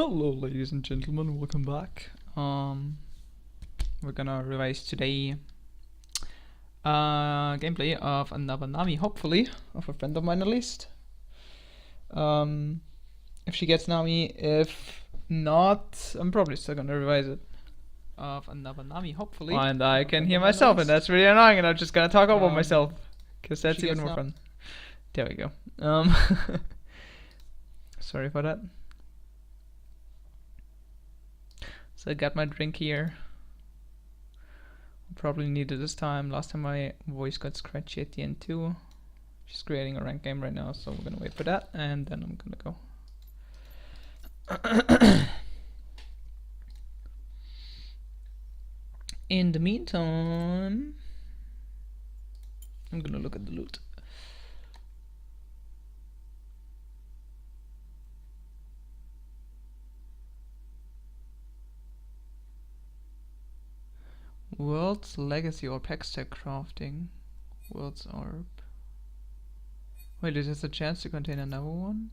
Hello ladies and gentlemen, welcome back. We're gonna revise today gameplay of another Nami, hopefully, of a friend of mine at least. If she gets Nami, if not, I'm probably still gonna revise it. Of another Nami, hopefully. And I can hear myself, and that's really annoying, and I'm just gonna talk over myself. Because that's even more fun. There we go. Sorry for that. So I got my drink here. Probably need it this time. Last time my voice got scratchy at the end too. She's creating a ranked game right now, so we're gonna wait for that, and then I'm gonna go. In the meantime, I'm gonna look at the loot. World's Legacy or Pack Stack Crafting. World's Orb. Wait, it has a chance to contain another one?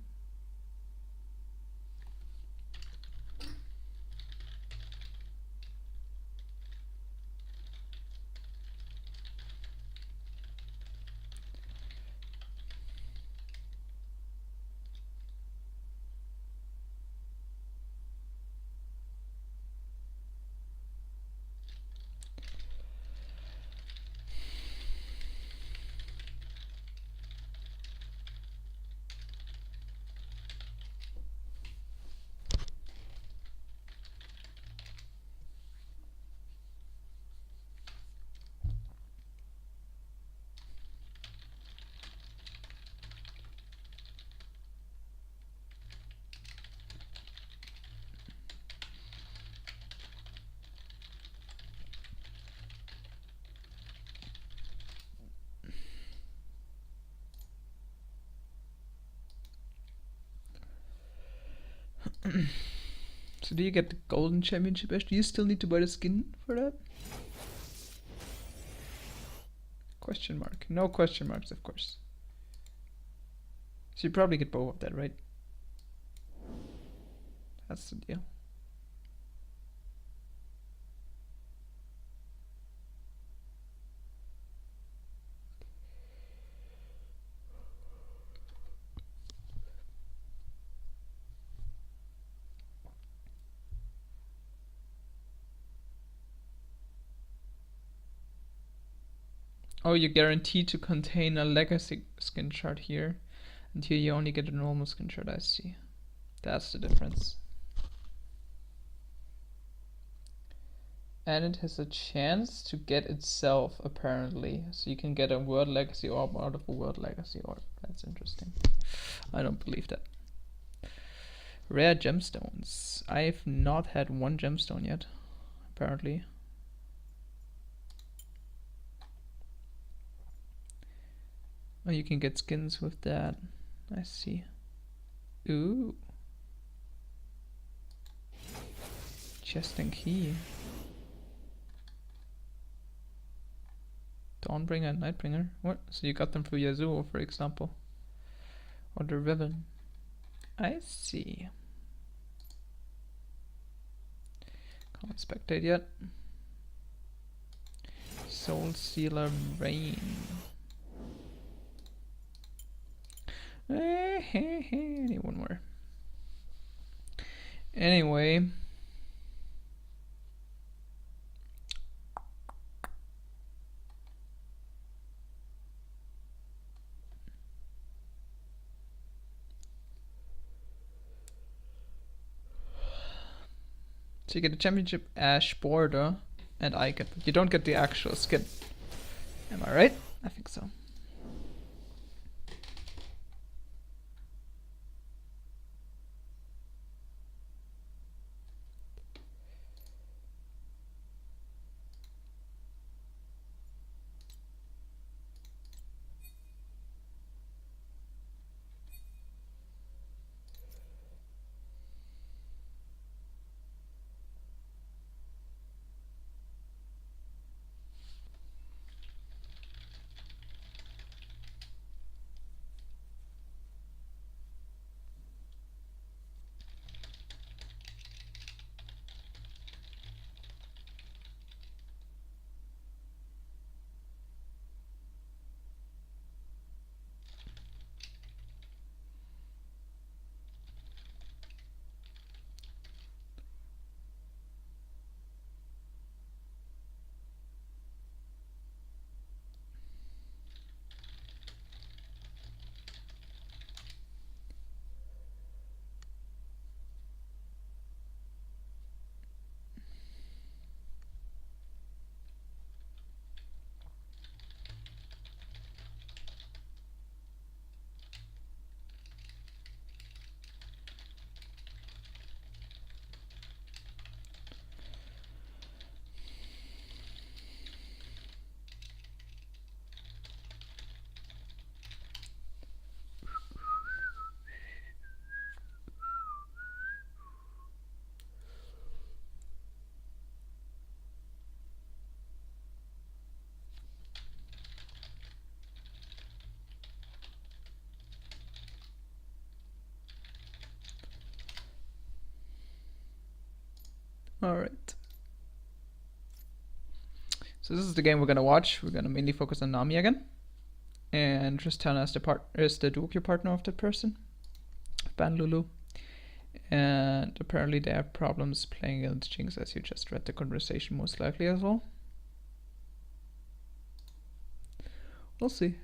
So do you get the golden championship Ash? Do you still need to buy the skin for that? Question mark. No question marks, of course. So you probably get both of that, right? That's the deal. Oh, you're guaranteed to contain a legacy skin shard here. And here you only get a normal skin shard, I see. That's the difference. And it has a chance to get itself, apparently. So you can get a World Legacy Orb out of a World Legacy Orb. That's interesting. I don't believe that. Rare gemstones. I've not had one gemstone yet, apparently. Oh, you can get skins with that. I see. Ooh. Chest and key. Dawnbringer and Nightbringer. What? So you got them through Yasuo, for example. Or the Riven. I see. Can't spectate yet. Soul Sealer Rain. Need one more. Anyway. So you get a championship Ash border and icon, but you don't get the actual skin. Am I right? I think so. Alright. So this is the game we're gonna watch. We're gonna mainly focus on Nami again. And Tristana is the duo partner of the person. Ban Lulu. And apparently they have problems playing against Jinx, as you just read the conversation most likely as well. We'll see.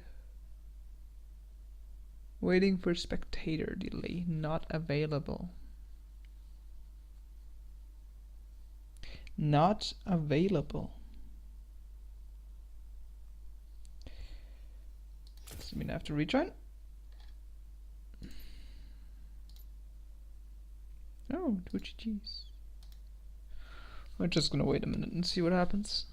Waiting for spectator delay, not available. Not available. Does it mean I have to rejoin? Oh, Twitchy cheese. We're just gonna wait a minute and see what happens.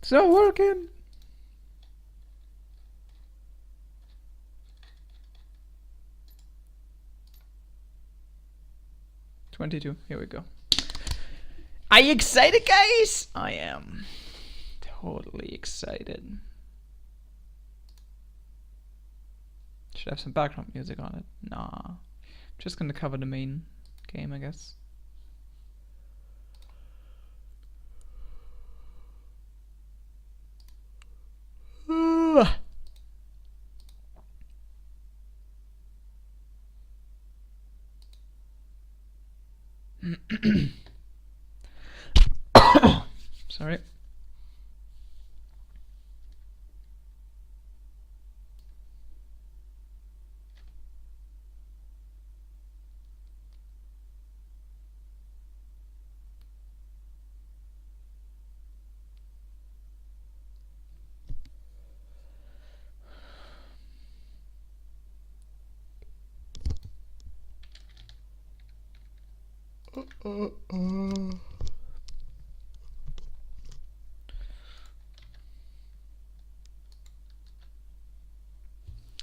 It's not working. $22. Here we go. Are you excited, guys? I am totally excited. Should have some background music on it. Nah. I'm just gonna cover the main game, I guess. Sorry.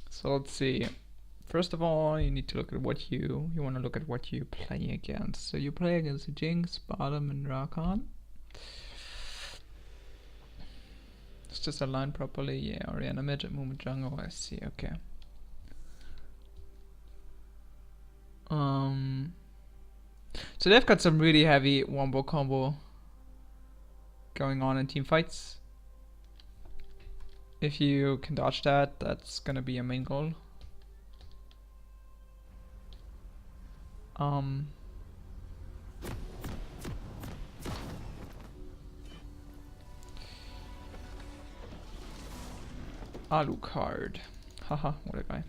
So let's see. First of all, you need to look at what you want to look at what you play against. So you play against Jinx, Bottom, and Rakan. It's just aligned properly. Yeah, Orianna mid, Mumu jungle. I see. Okay. So they've got some really heavy wombo combo going on in team fights. If you can dodge that, that's gonna be a main goal. Alucard. Haha, what a guy.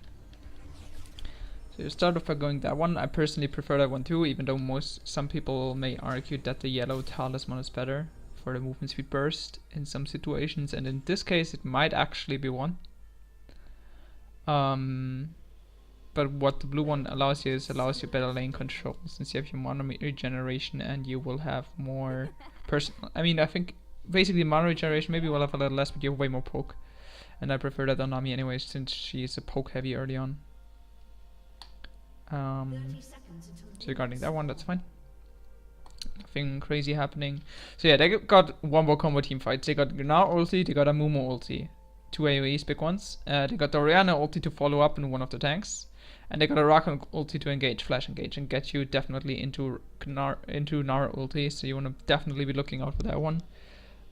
So you start off by going that one. I personally prefer that one too, even though some people may argue that the yellow talisman is better for the movement speed burst in some situations, and in this case it might actually be one. But what the blue one allows you is better lane control, since you have your mana regeneration and you will have more I mean, I think basically mana regeneration, maybe we'll have a little less, but you have way more poke. And I prefer that on Nami anyway, since she's a poke heavy early on. So regarding that one, that's fine. Nothing crazy happening. So yeah, they got one more combo team fights. They got Gnar ulti, they got a Mumu ulti. 2 AoEs, big ones. They got the Orianna ulti to follow up in one of the tanks. And they got a Rakan ulti to engage, flash engage, and get you definitely into Nara ulti. So you want to definitely be looking out for that one.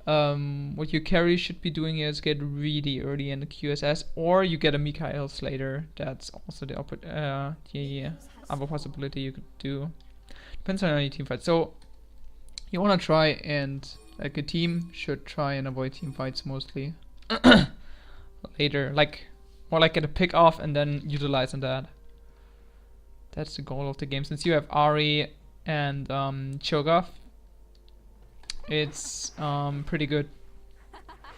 What your carry should be doing is get really early in the QSS, or you get a Mikael Slater. That's also the other possibility you could do. Depends on your team fight. So You wanna try and, like, a team should try and avoid team fights mostly. Later, like, more like get a pick off and then utilize on that. That's the goal of the game. Since you have Ari and Cho'Gath, it's pretty good.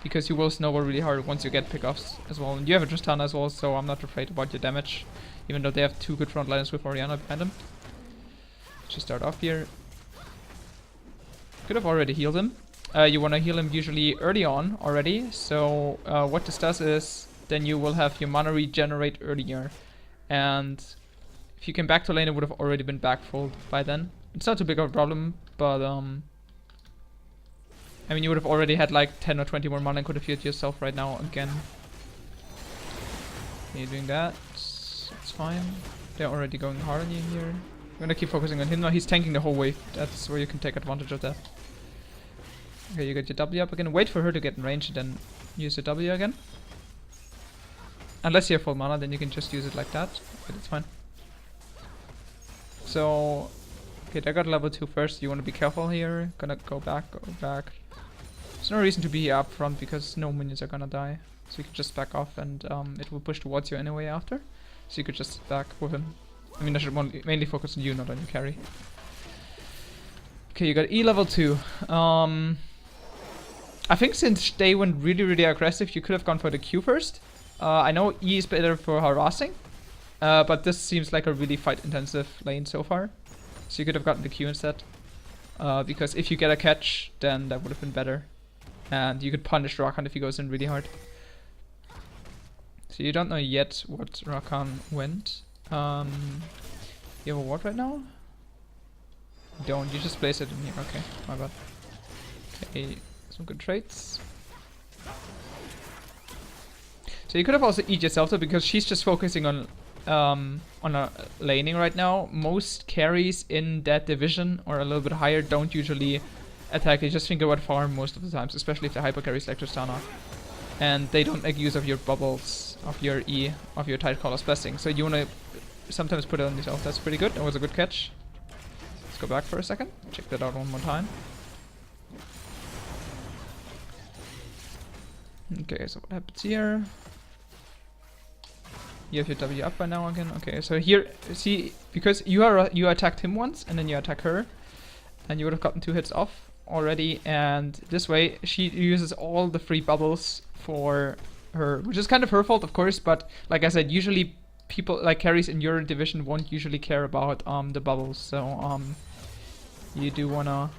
Because you will snowball really hard once you get pick-offs as well. And you have a Tristana as well, so I'm not afraid about your damage. Even though they have 2 good frontliners with Orianna behind them. Just start off here. Could have already healed him. You want to heal him usually early on already. So what this does is, then you will have your mana regenerate earlier. And if you came back to lane, it would have already been backfold by then. It's not too big of a problem, but I mean, you would have already had like 10 or 20 more mana and could have healed yourself right now again. You're doing that. It's fine. They're already going hard on you here. I'm gonna keep focusing on him now. He's tanking the whole wave. That's where you can take advantage of that. Okay, you get your W up again. Wait for her to get in range and then use your W again. Unless you have full mana, then you can just use it like that. But it's fine. So, okay, they got level 2 first. You want to be careful here. Gonna go back, go back. There's no reason to be here up front because no minions are gonna die. So you can just back off and it will push towards you anyway after. So you could just back with him. I mean, I should mainly focus on you, not on your carry. Okay, you got E level 2. I think since they went really aggressive, you could have gone for the Q first. I know E is better for harassing. But this seems like a really fight-intensive lane so far. So you could have gotten the Q instead. Because if you get a catch, then that would have been better. And you could punish Rakan if he goes in really hard. So you don't know yet what Rakan went. You have a ward right now? You don't, you just place it in here. Okay, my bad. Okay, some good traits. So you could have also eat yourself though, because she's just focusing on a laning right now. Most carries in that division or a little bit higher don't usually attack. They just think about farm most of the times, especially if the hyper carries like Tristana. And they don't make use of your bubbles, of your E, of your Tidecaller's blessing. So you wanna sometimes put it on yourself. That's pretty good. That was a good catch. Let's go back for a second. Check that out one more time. Okay, so what happens here? You have your W up by now again. Okay, so here, see, because you attacked him once and then you attack her, and you would have gotten 2 hits off already. And this way, she uses all the free bubbles for her, which is kind of her fault, of course. But like I said, usually people like carries in your division won't usually care about the bubbles. So you do wanna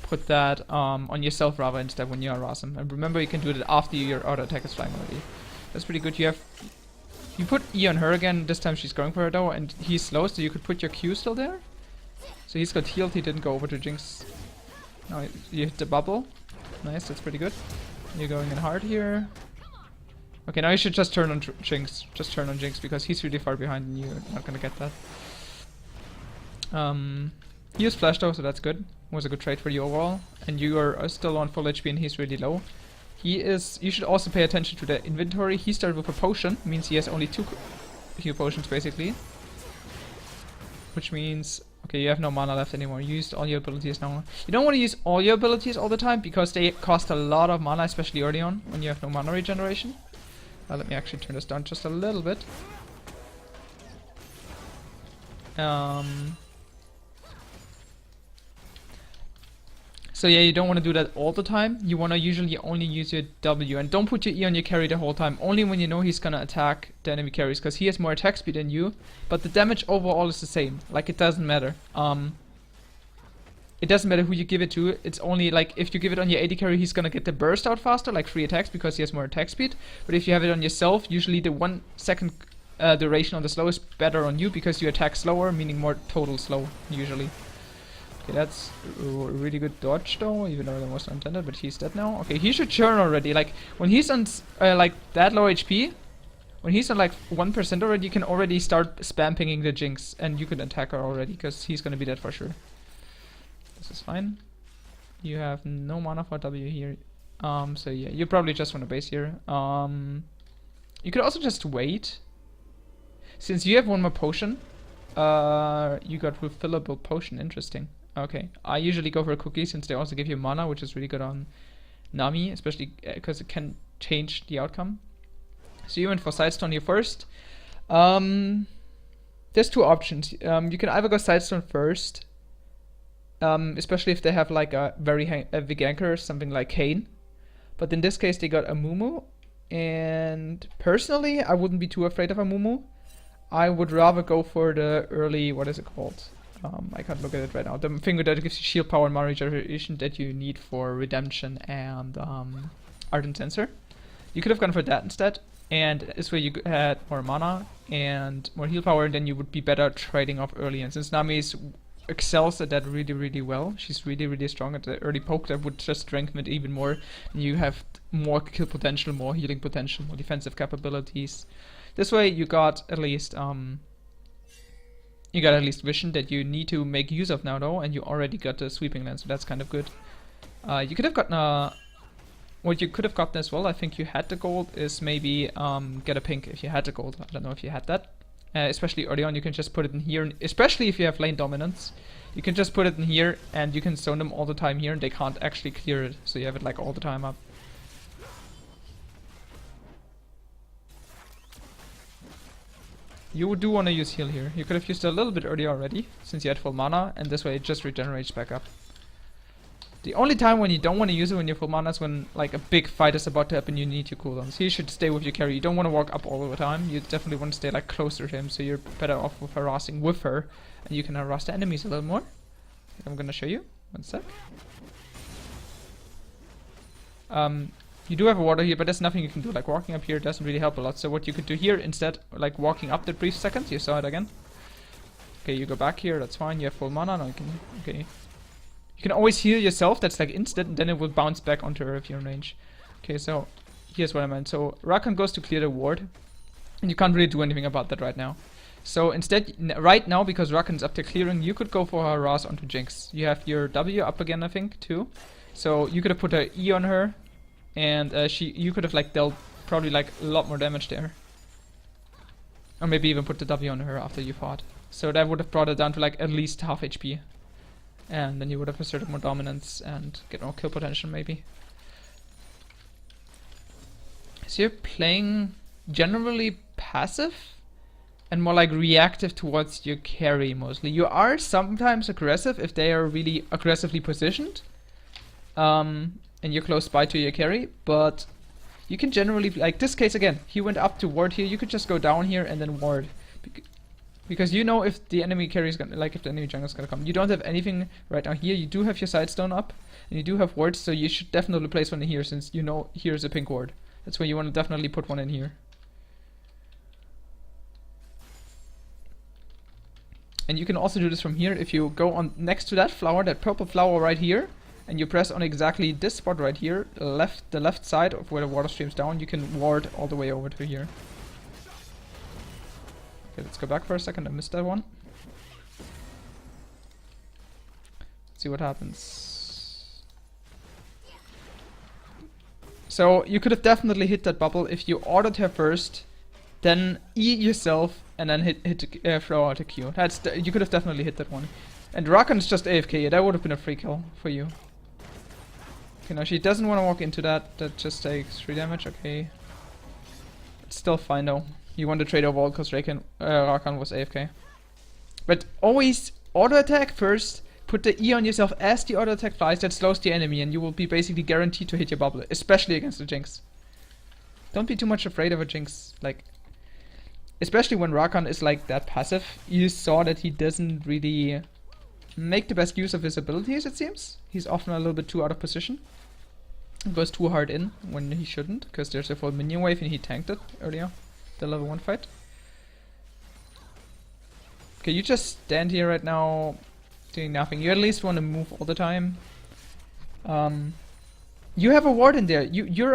put that on yourself rather instead when you harass him. And remember, you can do that after your auto attack is flying already. That's pretty good. You put E on her again. This time she's going for it though, and he's slow, so you could put your Q still there. So he's got healed. He didn't go over to Jinx. No, you hit the bubble. Nice, that's pretty good. You're going in hard here. Okay, now you should just turn on Jinx. Just turn on Jinx because he's really far behind and you're not gonna get that. He used flash though, so that's good. Was a good trade for you overall. And you are still on full HP and he's really low. You should also pay attention to the inventory. He started with a potion, means he has only 2 heal potions basically. Which means, okay, you have no mana left anymore. You used all your abilities now. You don't want to use all your abilities all the time because they cost a lot of mana, especially early on when you have no mana regeneration. Let me actually turn this down just a little bit. So yeah, you don't want to do that all the time. You want to usually only use your W. And don't put your E on your carry the whole time. Only when you know he's going to attack the enemy carries. Because he has more attack speed than you. But the damage overall is the same. Like, it doesn't matter. It doesn't matter who you give it to. It's only like, if you give it on your AD carry, he's going to get the burst out faster. Like 3 attacks because he has more attack speed. But if you have it on yourself, usually the 1 second duration on the slow is better on you. Because you attack slower, meaning more total slow, usually. Okay, that's a really good dodge though, even though that was not intended, but he's dead now. Okay, he should churn already. Like, when he's on like that low HP, when he's on like 1% already, you can already start spam pinging the Jinx, and you can attack her already, because he's gonna be dead for sure. This is fine. You have no mana for W here. So yeah, you probably just want to base here. You could also just wait. Since you have 1 more potion, you got refillable potion, interesting. Okay, I usually go for a cookie since they also give you mana, which is really good on Nami, especially because it can change the outcome. So you went for Sidestone here first. There's two options. You can either go Sidestone first, especially if they have like a very big anchor, something like Kane. But in this case, they got a Mumu. And personally, I wouldn't be too afraid of a Mumu. I would rather go for the early, what is it called? I can't look at it right now. The finger that gives you shield power and mana regeneration that you need for Redemption and Ardent Sensor. You could have gone for that instead. And this way you had more mana and more heal power, and then you would be better trading off early. And since Nami excels at that really, really well, she's really, really strong at the early poke, that would just strengthen it even more. And you have more kill potential, more healing potential, more defensive capabilities. This way you got at least vision that you need to make use of now though, and you already got the sweeping lens, so that's kind of good. You could have gotten what you could have gotten as well, I think you had the gold, is maybe get a pink if you had the gold. I don't know if you had that. Especially early on, you can just put it in here, and especially if you have lane dominance. You can just put it in here, and you can zone them all the time here, and they can't actually clear it, so you have it like all the time up. You do want to use heal here. You could have used it a little bit earlier already, since you had full mana, and this way it just regenerates back up. The only time when you don't want to use it when you're full mana is when like a big fight is about to happen, you need your cooldowns. So you should stay with your carry. You don't want to walk up all the time. You definitely want to stay like closer to him, so you're better off with harassing with her, and you can harass the enemies a little more. I'm gonna show you. One sec. You do have a water here, but there's nothing you can do. Like walking up here doesn't really help a lot. So what you could do here instead, like walking up the brief seconds, you saw it again. Okay, you go back here, that's fine. You have full mana, now you can, okay. You can always heal yourself, that's like instant, and then it will bounce back onto her if you're in range. Okay, so here's what I meant. So Rakan goes to clear the ward, and you can't really do anything about that right now. So instead, right now, because Rakan's up to clearing, you could go for her Harass onto Jinx. You have your W up again, I think, too. So you could have put a E on her, and you could have like dealt probably like a lot more damage there. Or maybe even put the W on her after you fought. So that would have brought it down to like at least half HP. And then you would have asserted more dominance and get more kill potential maybe. So you're playing generally passive and more like reactive towards your carry mostly. You are sometimes aggressive if they are really aggressively positioned. And you're close by to your carry, but you can generally, like this case again, he went up to ward here, you could just go down here and then ward. Because you know if the enemy carry is gonna, like if the enemy jungle is gonna come. You don't have anything right now here, you do have your sidestone up, and you do have wards, so you should definitely place one in here since you know here's a pink ward. That's why you want to definitely put one in here. And you can also do this from here if you go on next to that flower, that purple flower right here, and you press on exactly this spot right here, the left side of where the water streams down, you can ward all the way over to here. Okay, let's go back for a second, I missed that one. Let's see what happens. So you could have definitely hit that bubble if you ordered her first, then E yourself, and then throw out a Q. You could have definitely hit that one. And Rakan's just AFK, that would have been a free kill for you. Okay, now she doesn't want to walk into that, that just takes 3 damage, okay. It's still fine though. You want to trade over because Rakan was AFK. But always auto attack first, put the E on yourself as the auto attack flies, that slows the enemy and you will be basically guaranteed to hit your bubble, especially against the Jinx. Don't be too much afraid of a Jinx, like, especially when Rakan is like that passive. You saw that he doesn't really make the best use of his abilities, it seems. He's often a little bit too out of position. He goes too hard in when he shouldn't, because there's a full minion wave and he tanked it earlier. The level 1 fight. Okay, you just stand here right now doing nothing. You at least want to move all the time. You have a ward in there. You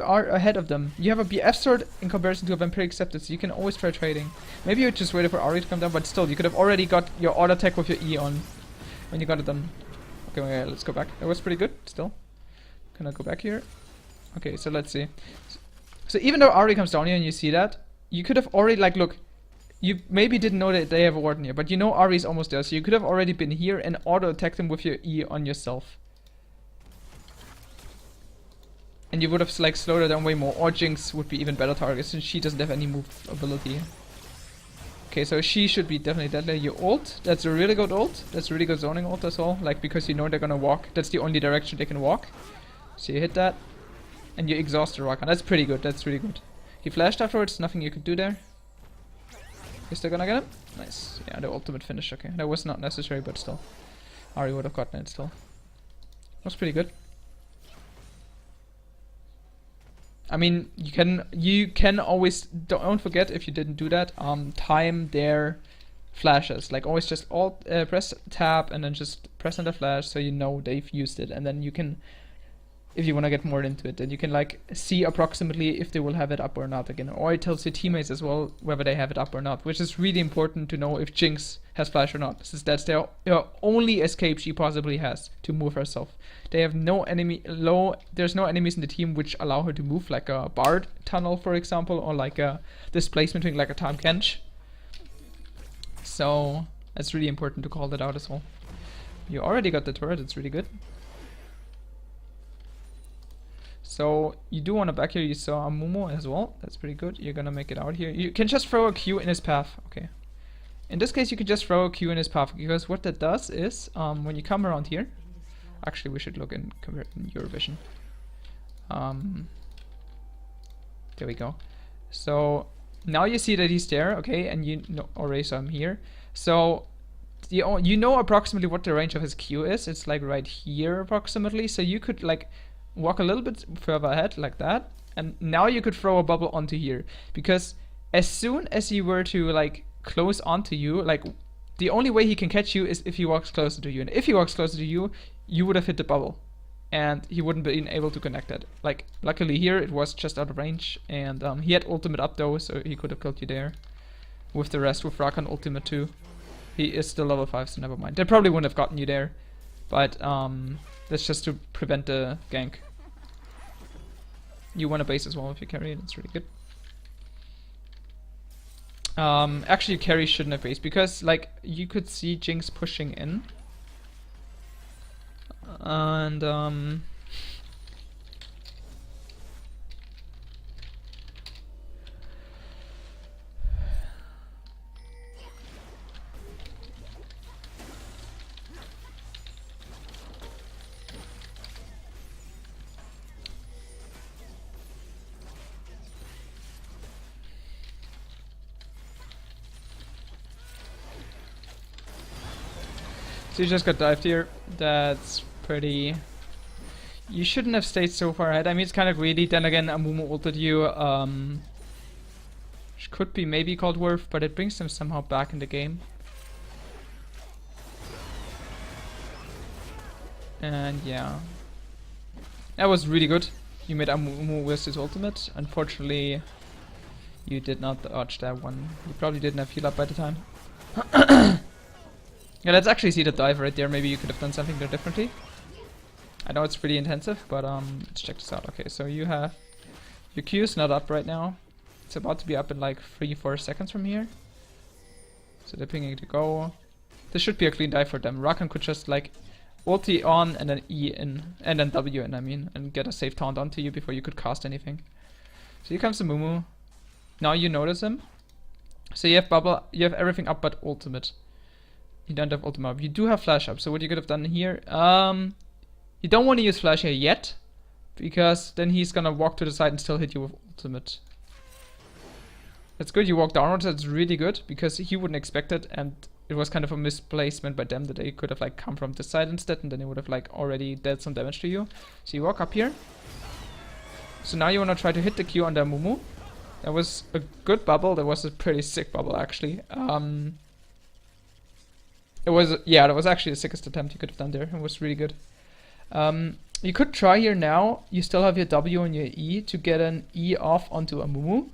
are ahead of them. You have a BF sword in comparison to a Vampiric Scepter, so you can always try trading. Maybe you just waited for Ahri to come down, but still, you could have already got your auto attack with your E on when you got it done. Okay, let's go back. That was pretty good, still. Can I go back here? Okay, so let's see. So even though Ahri comes down here and you see that, you could have already, like, look, you maybe didn't know that they have a warden here, but you know Ari's almost there, so you could have already been here and auto-attacked them with your E on yourself. And you would have like slowed her down way more, or Jinx would be even better target since she doesn't have any move ability. Okay, so she should be definitely deadly. Your ult, that's a really good ult. That's really good zoning ult as well, like because you know they're gonna walk. That's the only direction they can walk. So you hit that, and you exhaust the Rakan. That's pretty good, that's really good. He flashed afterwards, nothing you could do there. Is they gonna get him? Nice. Yeah, the ultimate finish, okay. That was not necessary, but still. Ari would have gotten it still. Was pretty good. I mean, you can always, don't forget if you didn't do that, time their flashes. Like always just alt, press tab and then just press on the flash so you know they've used it. And then you can, if you want to get more into it, then you can like see approximately if they will have it up or not again. Or it tells your teammates as well whether they have it up or not, which is really important to know if Jinx has flash or not, since that's their only escape she possibly has to move herself. They have no enemy, there's no enemies in the team which allow her to move, like a Bard tunnel, for example, or like a displacement thing like a Tahm Kench. So that's really important to call that out as well. You already got the turret, it's really good. So you do want to back here, you saw a Mumu as well, that's pretty good. You're gonna make it out here. You can just throw a Q in his path, okay. In this case you could just throw a Q in his path, because what that does is, when you come around here, actually we should look in your vision. There we go. So now you see that he's there, okay, and you know, already saw him here. So you know approximately what the range of his Q is, it's like right here approximately, so you could like walk a little bit further ahead like that, and now you could throw a bubble onto here, because as soon as he were to like close onto you, like the only way he can catch you is if he walks closer to you, and if he walks closer to you, you would have hit the bubble and he wouldn't be able to connect it. Like luckily here it was just out of range, and he had ultimate up though, so he could have killed you there with the rest, with Rakan ultimate too. He is still level 5, so never mind. They probably wouldn't have gotten you there, but that's just to prevent the gank. You want a base as well if you carry it, it's really good. Actually carry shouldn't have base, because like you could see Jinx pushing in, and so you just got dived here. That's pretty... You shouldn't have stayed so far ahead. I mean, it's kind of greedy. Then again, Amumu ulted you. Which could be maybe called worth, but it brings them somehow back in the game. And yeah. That was really good. You made Amumu with his ultimate. Unfortunately, you did not dodge that one. You probably didn't have heal up by the time. Yeah, let's actually see the dive right there. Maybe you could have done something there differently. I know it's pretty intensive, but let's check this out. Okay, so you have... Your Q is not up right now. It's about to be up in like 3-4 seconds from here. So they're pinging to go. This should be a clean dive for them. Rakan could just like ulti on and then E in, and then W in, I mean, and get a safe taunt onto you before you could cast anything. So here comes the Mumu. Now you notice him. So you have bubble, you have everything up but ultimate. You don't have ultimate up. You do have flash up, so what you could have done here, you don't want to use flash here yet, because then he's gonna walk to the side and still hit you with ultimate. That's good, you walk downwards, that's really good, because he wouldn't expect it, and it was kind of a misplacement by them that they could have like come from this side instead, and then they would have like already dealt some damage to you. So you walk up here. So now you want to try to hit the Q on their Mumu. That was a good bubble, that was a pretty sick bubble actually. It was, yeah, that was actually the sickest attempt you could have done there. It was really good. You could try here now. You still have your W and your E to get an E off onto a Mumu.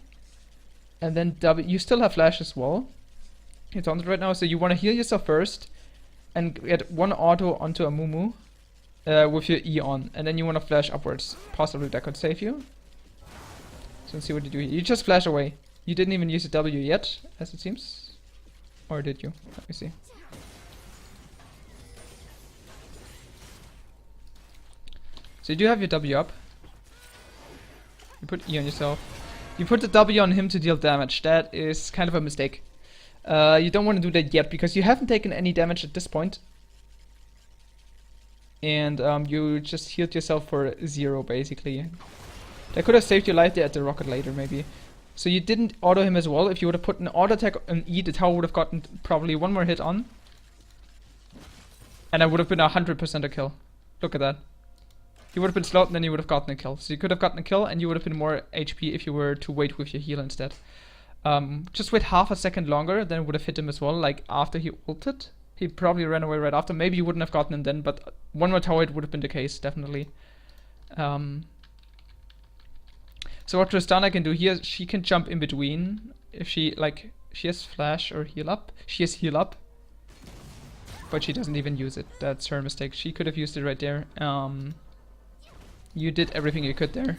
And then W, you still have flash as well. You're taunted right now, so you want to heal yourself first and get one auto onto a Mumu with your E on. And then you want to flash upwards. Possibly that could save you. So let's see what you do here. You just flash away. You didn't even use a W yet, as it seems. Or did you? Let me see. So you do have your W up. You put E on yourself. You put the W on him to deal damage. That is kind of a mistake. You don't want to do that yet because you haven't taken any damage at this point. And you just healed yourself for 0 basically. That could have saved your life there at the rocket later maybe. So you didn't auto him as well. If you would have put an auto attack on E, the tower would have gotten probably 1 more hit on. And that would have been 100% a kill. Look at that. You would have been slowed and then you would have gotten a kill. So you could have gotten a kill and you would have been more HP if you were to wait with your heal instead. Just wait half a second longer, then it would have hit him as well, like after he ulted. He probably ran away right after. Maybe you wouldn't have gotten him then, but 1 more tower it would have been the case, definitely. So what Tristana can do here, she can jump in between. If she, like, she has flash or heal up. She has heal up. But she doesn't even use it. That's her mistake. She could have used it right there. You did everything you could there.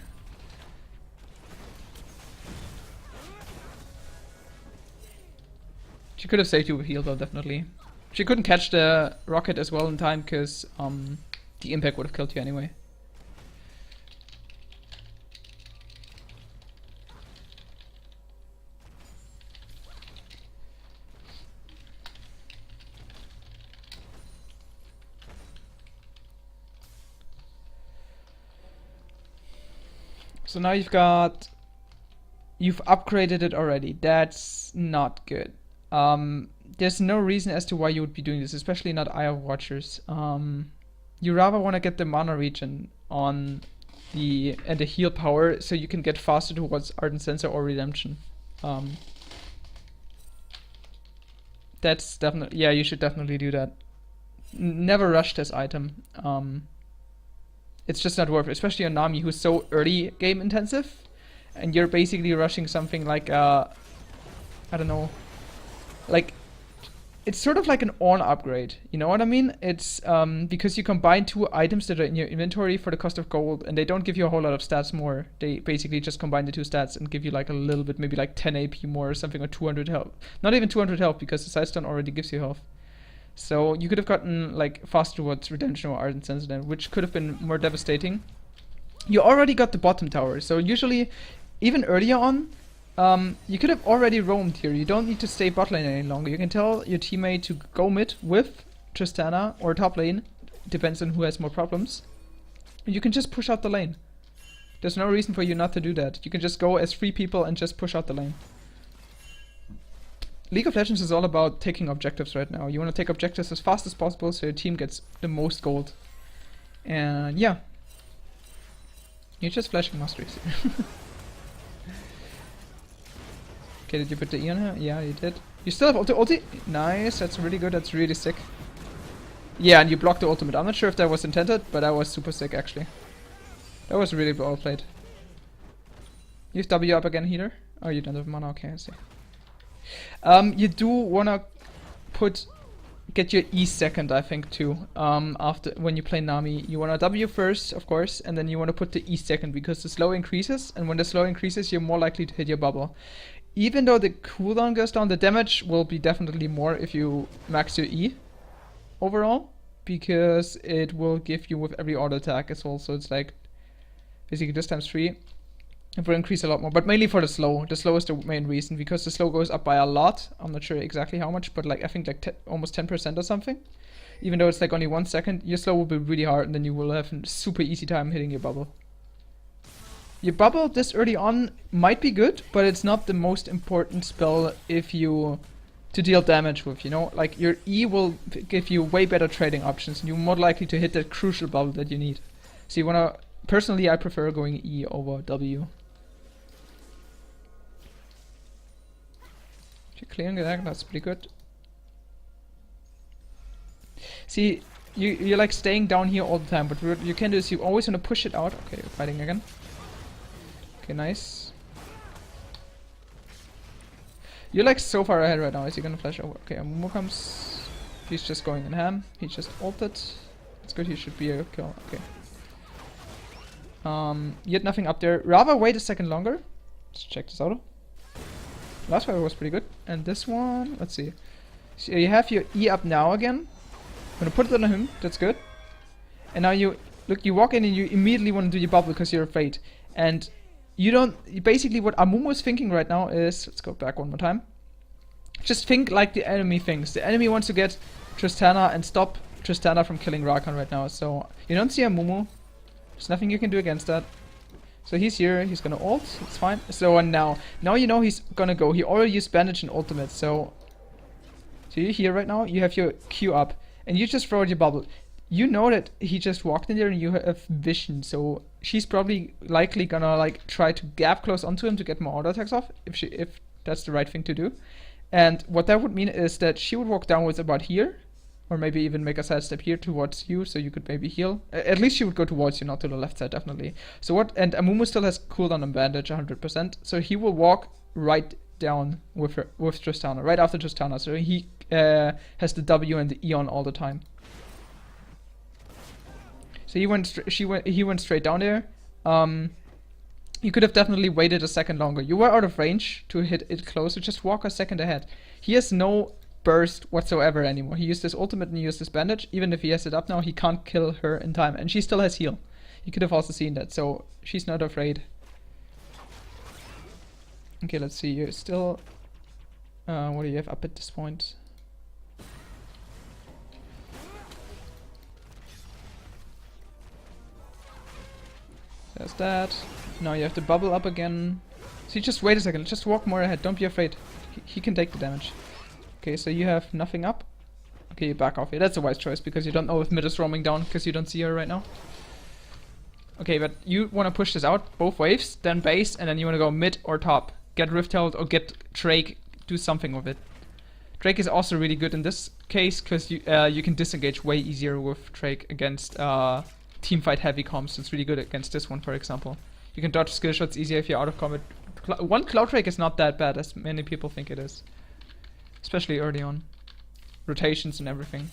She could have saved you with heal though, definitely. She couldn't catch the rocket as well in time because the impact would have killed you anyway. So now you've upgraded it already. That's not good. There's no reason as to why you would be doing this, especially not Eye of Watchers. You rather want to get the mana regen on the heal power so you can get faster towards Ardent Sensor or Redemption. That's definitely, yeah, you should definitely do that. Never rush this item. It's just not worth it, especially on Nami, who's so early game intensive, and you're basically rushing something like I don't know, like it's sort of like an on upgrade, you know what I mean? It's because you combine 2 items that are in your inventory for the cost of gold, and they don't give you a whole lot of stats more. They basically just combine the 2 stats and give you like a little bit, maybe like 10 AP more or something, or 200 health. Not even 200 health because the Sidestone already gives you health. So you could have gotten like fast towards Redemption or Ardent Sensor then, which could have been more devastating. You already got the bottom tower, so usually, even earlier on, you could have already roamed here. You don't need to stay bot lane any longer. You can tell your teammate to go mid with Tristana or top lane, depends on who has more problems. And you can just push out the lane. There's no reason for you not to do that. You can just go as 3 people and just push out the lane. League of Legends is all about taking objectives right now. You want to take objectives as fast as possible so your team gets the most gold. And yeah. You're just flashing masteries. Okay, did you put the E on her? Yeah, you did. You still have ulti? Nice, that's really good, that's really sick. Yeah, and you blocked the ultimate. I'm not sure if that was intended, but that was super sick actually. That was really well played. You have W up again, healer? Oh, you don't have mana, okay, I see. You do wanna get your E second, I think, too. After when you play Nami, you wanna W first, of course, and then you wanna put the E second because the slow increases, and when the slow increases, you're more likely to hit your bubble. Even though the cooldown goes down, the damage will be definitely more if you max your E overall, because it will give you with every auto attack as well. So it's like basically this times 3. It will increase a lot more, but mainly for the slow. The slow is the main reason, because the slow goes up by a lot. I'm not sure exactly how much, but like I think like almost 10% or something. Even though it's like only 1 second, your slow will be really hard, and then you will have a super easy time hitting your bubble. Your bubble this early on might be good, but it's not the most important spell if you to deal damage with, you know? Like your E will give you way better trading options, and you're more likely to hit that crucial bubble that you need. So you wanna, personally I prefer going E over W. Clearing the deck, that's pretty good. See, you're like staying down here all the time, but what you can do is you always want to push it out. Okay, you're fighting again. Okay, nice. You're like so far ahead right now. Is he gonna flash over? Okay, Amumu comes. He's just going in ham. He just ulted. It's good, he should be a kill. Okay. You had nothing up there. Rather wait a second longer. Let's check this out. Last fight was pretty good. And this one, let's see. So you have your E up now again. I'm gonna put it on him. That's good. And now you look. You walk in and you immediately want to do your bubble because you're afraid. And you don't. Basically, what Amumu is thinking right now is, let's go back one more time. Just think like the enemy thinks. The enemy wants to get Tristana and stop Tristana from killing Rakan right now. So you don't see Amumu. There's nothing you can do against that. So he's here. He's gonna ult. It's fine. So and now you know he's gonna go. He already used bandage and ultimate. So you're here right now. You have your Q up and you just throw out your bubble. You know that he just walked in there and you have vision. So she's probably likely gonna like try to gap close onto him to get more auto attacks off if that's the right thing to do. And what that would mean is that she would walk downwards about here, or maybe even make a side step here towards you, so you could maybe heal. At least she would go towards you, not to the left side, definitely. So what? And Amumu still has cooldown on bandage, 100%. So he will walk right down with Tristana, right after Tristana. So he has the W and the E on all the time. So he went straight down there. You could have definitely waited a second longer. You were out of range to hit it close, so just walk a second ahead. He has no burst whatsoever anymore. He used his ultimate and he used his bandage. Even if he has it up now, he can't kill her in time. And she still has heal. You could have also seen that, so she's not afraid. Okay, let's see. You're still... what do you have up at this point? There's that. Now you have to bubble up again. So you just wait a second. Just walk more ahead. Don't be afraid. He can take the damage. Okay, so you have nothing up. Okay, you back off here. That's a wise choice because you don't know if mid is roaming down because you don't see her right now. Okay, but you want to push this out both waves, then base, and then you want to go mid or top. Get Rift Herald or get Drake. Do something with it. Drake is also really good in this case because you can disengage way easier with Drake against teamfight heavy comps. It's really good against this one, for example. You can dodge skill shots easier if you're out of combat. One Cloud Drake is not that bad as many people think it is. Especially early on. Rotations and everything.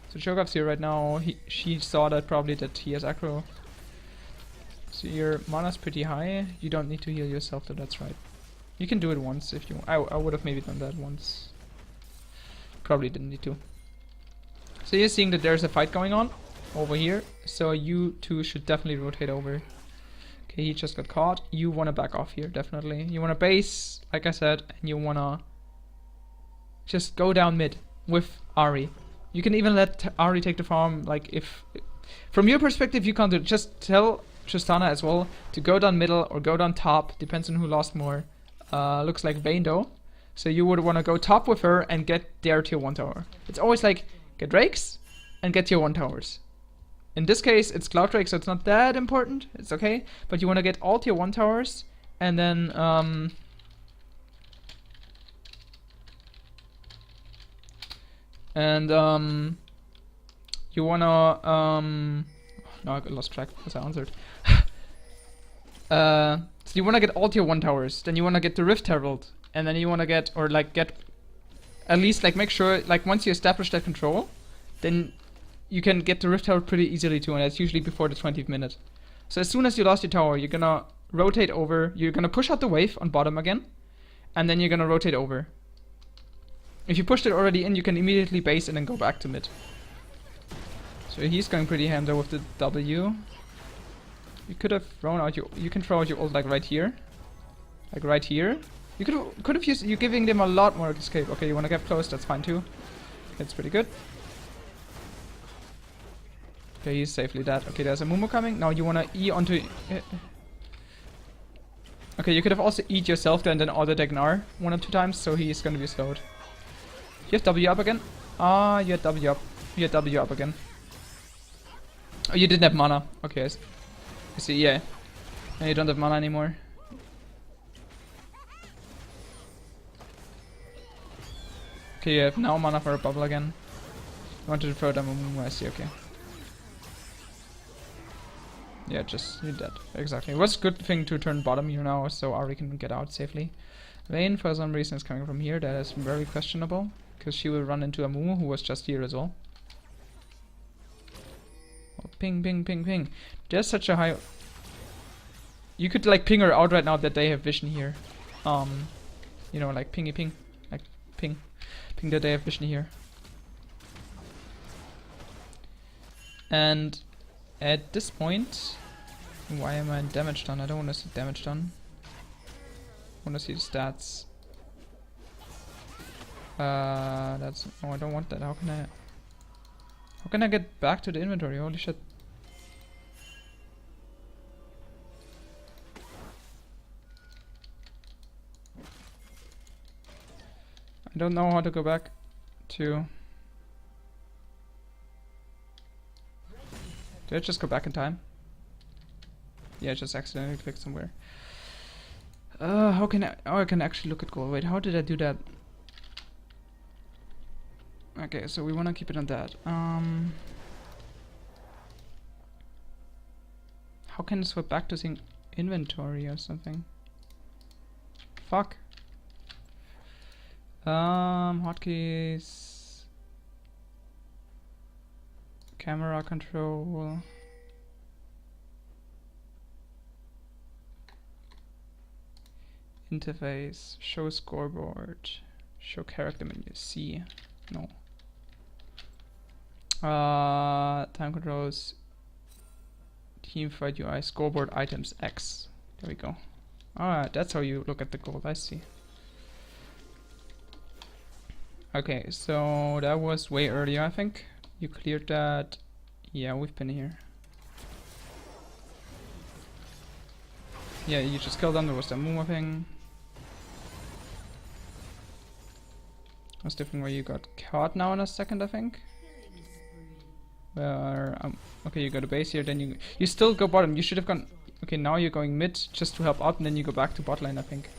So Cho'Gath's here right now. She saw that probably that he has aggro. So your mana's pretty high. You don't need to heal yourself though, that's right. You can do it once if you want. I would have maybe done that once. Probably didn't need to. So you're seeing that there's a fight going on over here. So you two should definitely rotate over. Okay, he just got caught. You want to back off here, definitely. You want to base, like I said, and you want to just go down mid with Ahri. You can even let Ahri take the farm, like if... From your perspective, you can't do it. Just tell Tristana as well to go down middle or go down top. Depends on who lost more. Looks like Vayne though. So you would want to go top with her and get their tier 1 tower. It's always like, get Drakes and get tier 1 towers. In this case, it's Cloud Drake, so it's not that important. It's okay. But you want to get all tier 1 towers. And then... you wanna... no, I lost track because I answered. So you wanna get all tier 1 towers. Then you wanna get the Rift Herald. And then you wanna get... Or like get... At least like make sure... Like once you establish that control... Then... You can get the Rift Herald pretty easily too, and that's usually before the 20th minute. So as soon as you lost your tower, you're gonna rotate over. You're gonna push out the wave on bottom again, and then you're gonna rotate over. If you pushed it already in, you can immediately base and then go back to mid. So he's going pretty ham though with the W. You could have thrown out your... You can throw out your ult like right here. Like right here. You could have used... You're giving them a lot more escape. Okay, you wanna get close, that's fine too. That's pretty good. Okay, he's safely dead. Okay, there's a Mumu coming. Now you wanna E onto... Okay, you could have also E'd yourself there and then auto-deck Gnar 1 or 2 times, so he's gonna be slowed. You have W up again? Ah, you had W up. You had W up again. Oh, you didn't have mana. Okay, I see, yeah. And you don't have mana anymore. Okay, you have now mana for a bubble again. You wanted to throw them a Mumu, I see, okay. Yeah, just need that. Exactly. It was a good thing to turn bottom here now, so Ahri can get out safely. Vayne, for some reason, is coming from here. That is very questionable, because she will run into a Mumu who was just here as well. Oh, ping, ping, ping, ping. There's such a high... You could like ping her out right now that they have vision here. You know, like pingy ping. Like ping. Ping that they have vision here. And at this point, why am I damage done? I don't want to see damage done. I want to see the stats. That's... Oh, I don't want that. How can I get back to the inventory? Holy shit. I don't know how to go back to... Did I just go back in time? Yeah, I just accidentally clicked somewhere. How can I... Oh, I can actually look at goal. Wait, how did I do that? Okay, so we want to keep it on that. How can I swap back to seeing inventory or something? Fuck. Hotkeys. Camera control. Interface. Show scoreboard. Show character menu. C. No. Time controls. Team fight UI. Scoreboard items X. There we go. Alright, that's how you look at the gold. I see. Okay, so that was way earlier, I think. You cleared that. Yeah, we've been here. Yeah, you just killed them. There was the moving. That's different where you got caught now in a second, I think. Where, okay, you go to base here, then you still go bottom. You should have gone... Okay, now you're going mid just to help out, and then you go back to bot lane, I think.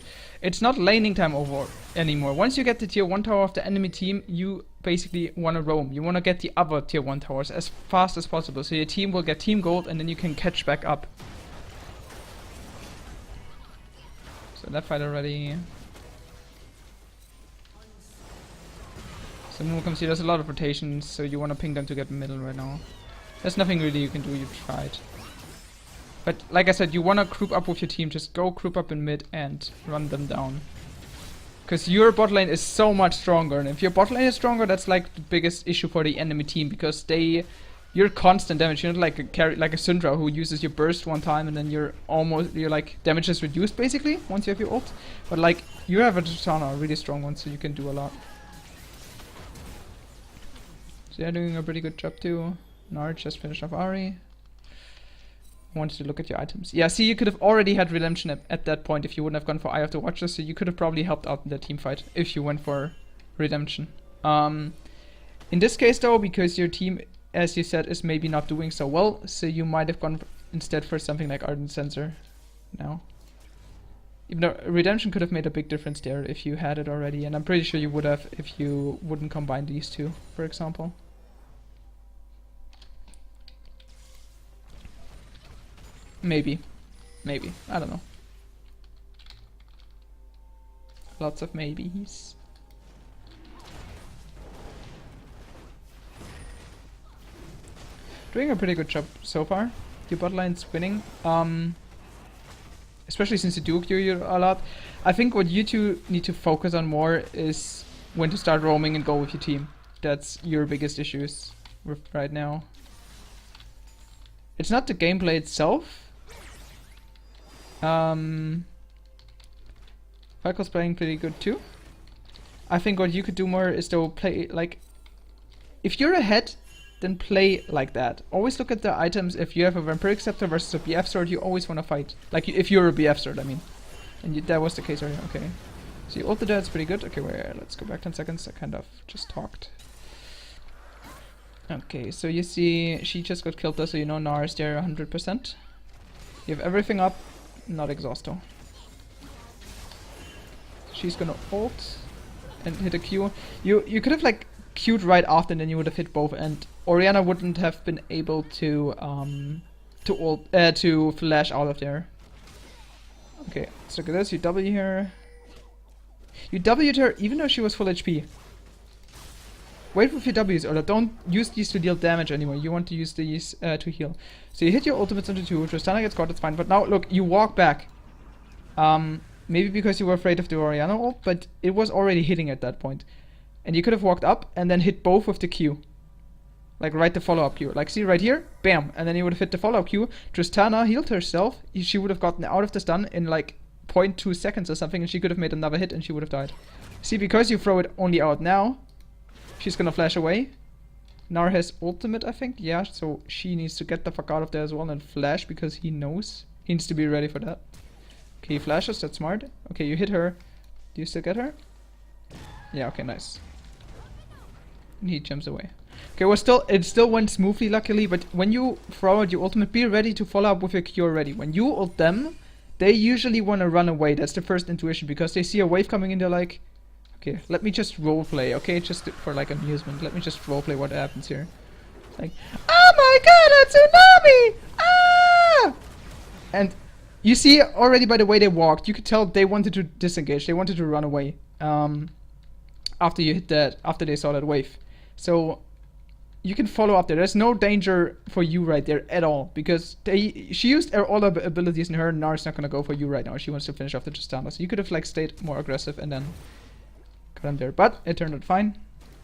It's not laning time over anymore. Once you get the tier 1 tower of the enemy team, you basically want to roam. You want to get the other tier 1 towers as fast as possible. So your team will get team gold, and then you can catch back up. So that fight already... So Moon comes here, there's a lot of rotations, so you want to ping them to get middle right now. There's nothing really you can do, you've tried. But like I said, you want to group up with your team, just go group up in mid and run them down. Because your bot lane is so much stronger, and if your bot lane is stronger, that's like the biggest issue for the enemy team, because you're constant damage. You're not like a Syndra who uses your burst one time and then your like damage is reduced basically once you have your ult. But like you have a Tristana, a really strong one, so you can do a lot. So they're doing a pretty good job too. Nard just finished off Ahri. Wanted to look at your items. Yeah, see, you could have already had Redemption at that point if you wouldn't have gone for Eye of the Watcher, so you could have probably helped out in the team fight if you went for Redemption. In this case though, because your team, as you said, is maybe not doing so well, so you might have gone instead for something like Ardent Sensor now. Even though Redemption could have made a big difference there if you had it already, and I'm pretty sure you would have if you wouldn't combine these two, for example. Maybe. Maybe. I don't know. Lots of maybes. Doing a pretty good job so far. Your bot line's winning. Especially since you do queue a lot. I think what you two need to focus on more is when to start roaming and go with your team. That's your biggest issues right now. It's not the gameplay itself. Falco's playing pretty good too. I think what you could do more is to play like... If you're ahead, then play like that. Always look at the items. If you have a Vampiric Scepter versus a BF Sword, you always want to fight. Like if you're a BF Sword, I mean. And that was the case right here. Okay. So you ulted that, it's pretty good. Okay, let's go back 10 seconds. I kind of just talked. Okay, so you see she just got killed though, so you know Nara is there 100%. You have everything up. Not exhaust though. She's gonna ult and hit a Q. You could have like Q'd right after, and then you would have hit both, and Orianna wouldn't have been able to flash out of there. Okay, let's look at this. You W her. You W'd her even though she was full HP. Wait with your W's, or don't use these to deal damage anymore. You want to use these to heal. So you hit your ultimates into 2, Tristana gets caught, that's fine. But now, look, you walk back. Maybe because you were afraid of the Orianna ult, but it was already hitting at that point. And you could have walked up and then hit both with the Q. Like right the follow-up Q. Like see right here? Bam! And then you would have hit the follow-up Q. Tristana healed herself. She would have gotten out of the stun in like 0.2 seconds or something, and she could have made another hit and she would have died. See, because you throw it only out now, she's gonna flash away. Nar has ultimate, I think. Yeah, so she needs to get the fuck out of there as well and flash because he knows. He needs to be ready for that. Okay, he flashes, that's smart. Okay, you hit her. Do you still get her? Yeah, okay, nice. And he jumps away. Okay, well it still went smoothly luckily, but when you throw out your ultimate, be ready to follow up with your Q already. When you ult them, they usually want to run away. That's the first intuition, because they see a wave coming in, they're like, okay, let me just roleplay, okay? Just for like amusement. Let me just roleplay what happens here. Like, oh my god, a tsunami! Ah! And you see already by the way they walked, you could tell they wanted to disengage. They wanted to run away. After you hit that, after they saw that wave. So you can follow up there. There's no danger for you right there at all, because she used all her abilities in her. Nar's not gonna go for you right now. She wants to finish off the Tristana. So you could have like stayed more aggressive and then got him there. But it turned out fine.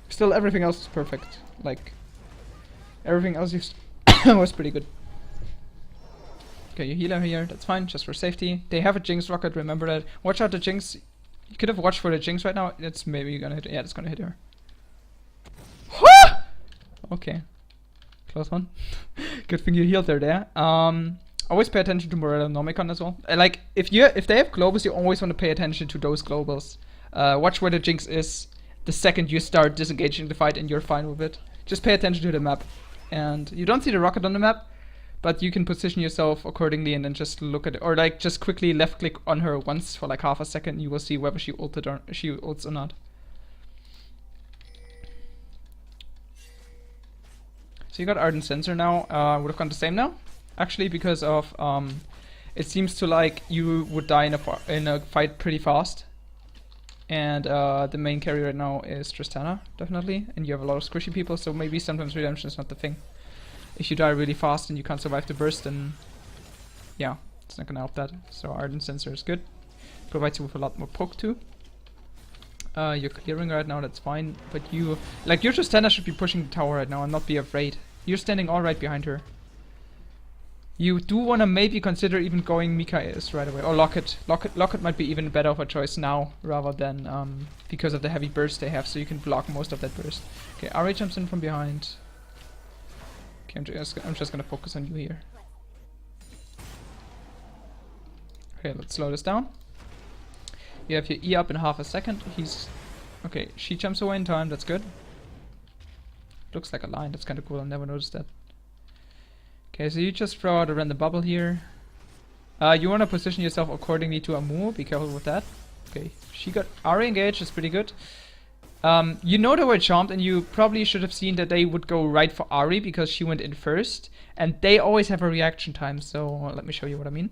Still, everything else is perfect. Like everything else was pretty good. Okay, you heal her here. That's fine, just for safety. They have a Jinx rocket. Remember that. Watch out the Jinx. You could have watched for the Jinx right now. It's maybe gonna hit. Yeah, it's gonna hit her. Okay, close one. Good thing you healed her there. Always pay attention to Morella and Nomicon as well. Like if they have globals, you always want to pay attention to those globals. Watch where the Jinx is the second you start disengaging the fight, and you're fine with it. Just pay attention to the map, and you don't see the rocket on the map, but you can position yourself accordingly and then just look at it, or like just quickly left click on her once for like half a second. And you will see whether she ults or not. So you got Ardent Sensor now. Would have gone the same now, actually, because of it seems to like you would die in a fight pretty fast, and the main carry right now is Tristana, definitely, and you have a lot of squishy people, so maybe sometimes redemption is not the thing. If you die really fast and you can't survive the burst, then yeah, it's not gonna help that. So Ardent Sensor is good, provides you with a lot more poke too. You're clearing right now, that's fine, but your Tristana should be pushing the tower right now and not be afraid. You're standing all right behind her. You do want to maybe consider even going Mika's right away, or Locket. Locket might be even better of a choice now, rather than, because of the heavy burst they have, so you can block most of that burst. Okay, Ari jumps in from behind. Okay, I'm just gonna focus on you here. Okay, let's slow this down. You have your E up in half a second. Okay, she jumps away in time, that's good. Looks like a line, that's kinda cool, I never noticed that. Okay, so you just throw out a random bubble here. You wanna position yourself accordingly to Amu, be careful with that. Okay, she got Ari engaged, that's pretty good. You know they were charmed, and you probably should have seen that they would go right for Ari because she went in first. And they always have a reaction time, so let me show you what I mean.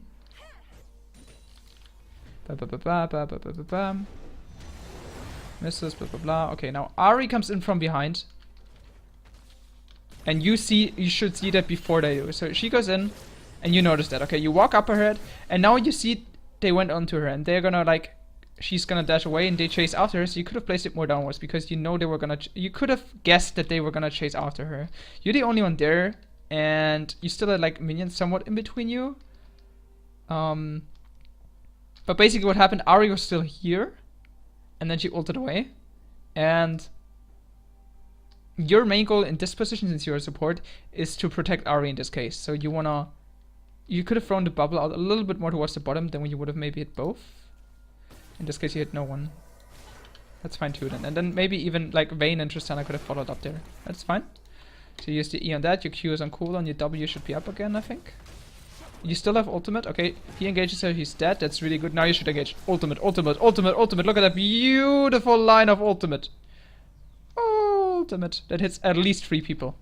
Misses, blah blah blah. Okay, now Ari comes in from behind. And you should see that before they do. So she goes in, and you notice that. Okay, you walk up her head, and now you see they went onto her, and they're gonna like, she's gonna dash away, and they chase after her. So you could have placed it more downwards because you know they were gonna. You could have guessed that they were gonna chase after her. You're the only one there, and you still had like minions somewhat in between you. But basically what happened, Ari was still here, and then she ulted away, and your main goal in this position, since you're a support, is to protect Ari in this case. So you could have thrown the bubble out a little bit more towards the bottom than when you would have maybe hit both. In this case you hit no one. That's fine too then. And then maybe even like Vayne and Tristana could have followed up there. That's fine. So you use the E on that, your Q is on cooldown, your W should be up again, I think. You still have ultimate. Okay, he engages her, he's dead. That's really good. Now you should engage. Ultimate, ultimate, ultimate, ultimate. Look at that beautiful line of ultimate. Ultimate. That hits at least 3 people.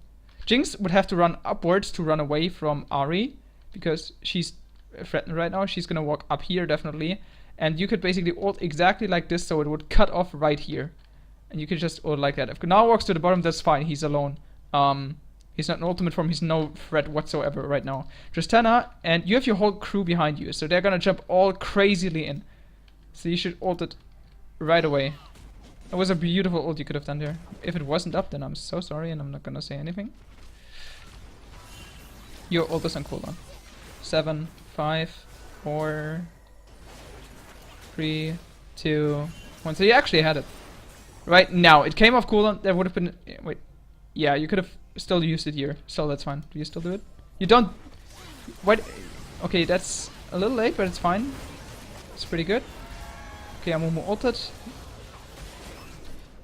Jinx would have to run upwards to run away from Ari, because she's threatened right now. She's gonna walk up here, definitely. And you could basically ult exactly like this, so it would cut off right here. And you could just ult like that. If Gnar walks to the bottom, that's fine. He's alone. He's not an ultimate form, he's no threat whatsoever right now. Tristana, and you have your whole crew behind you, so they're gonna jump all crazily in. So you should ult it right away. It was a beautiful ult you could have done there. If it wasn't up, then I'm so sorry and I'm not gonna say anything. Your ult is on cooldown. 7, 5, 4, 3, 2, 1. So you actually had it. Right now, it came off cooldown. There would have been... Wait. Yeah, you could have still used it here. So that's fine. Do you still do it? You don't... What? Okay, that's a little late, but it's fine. It's pretty good. Okay, Amumu ulted.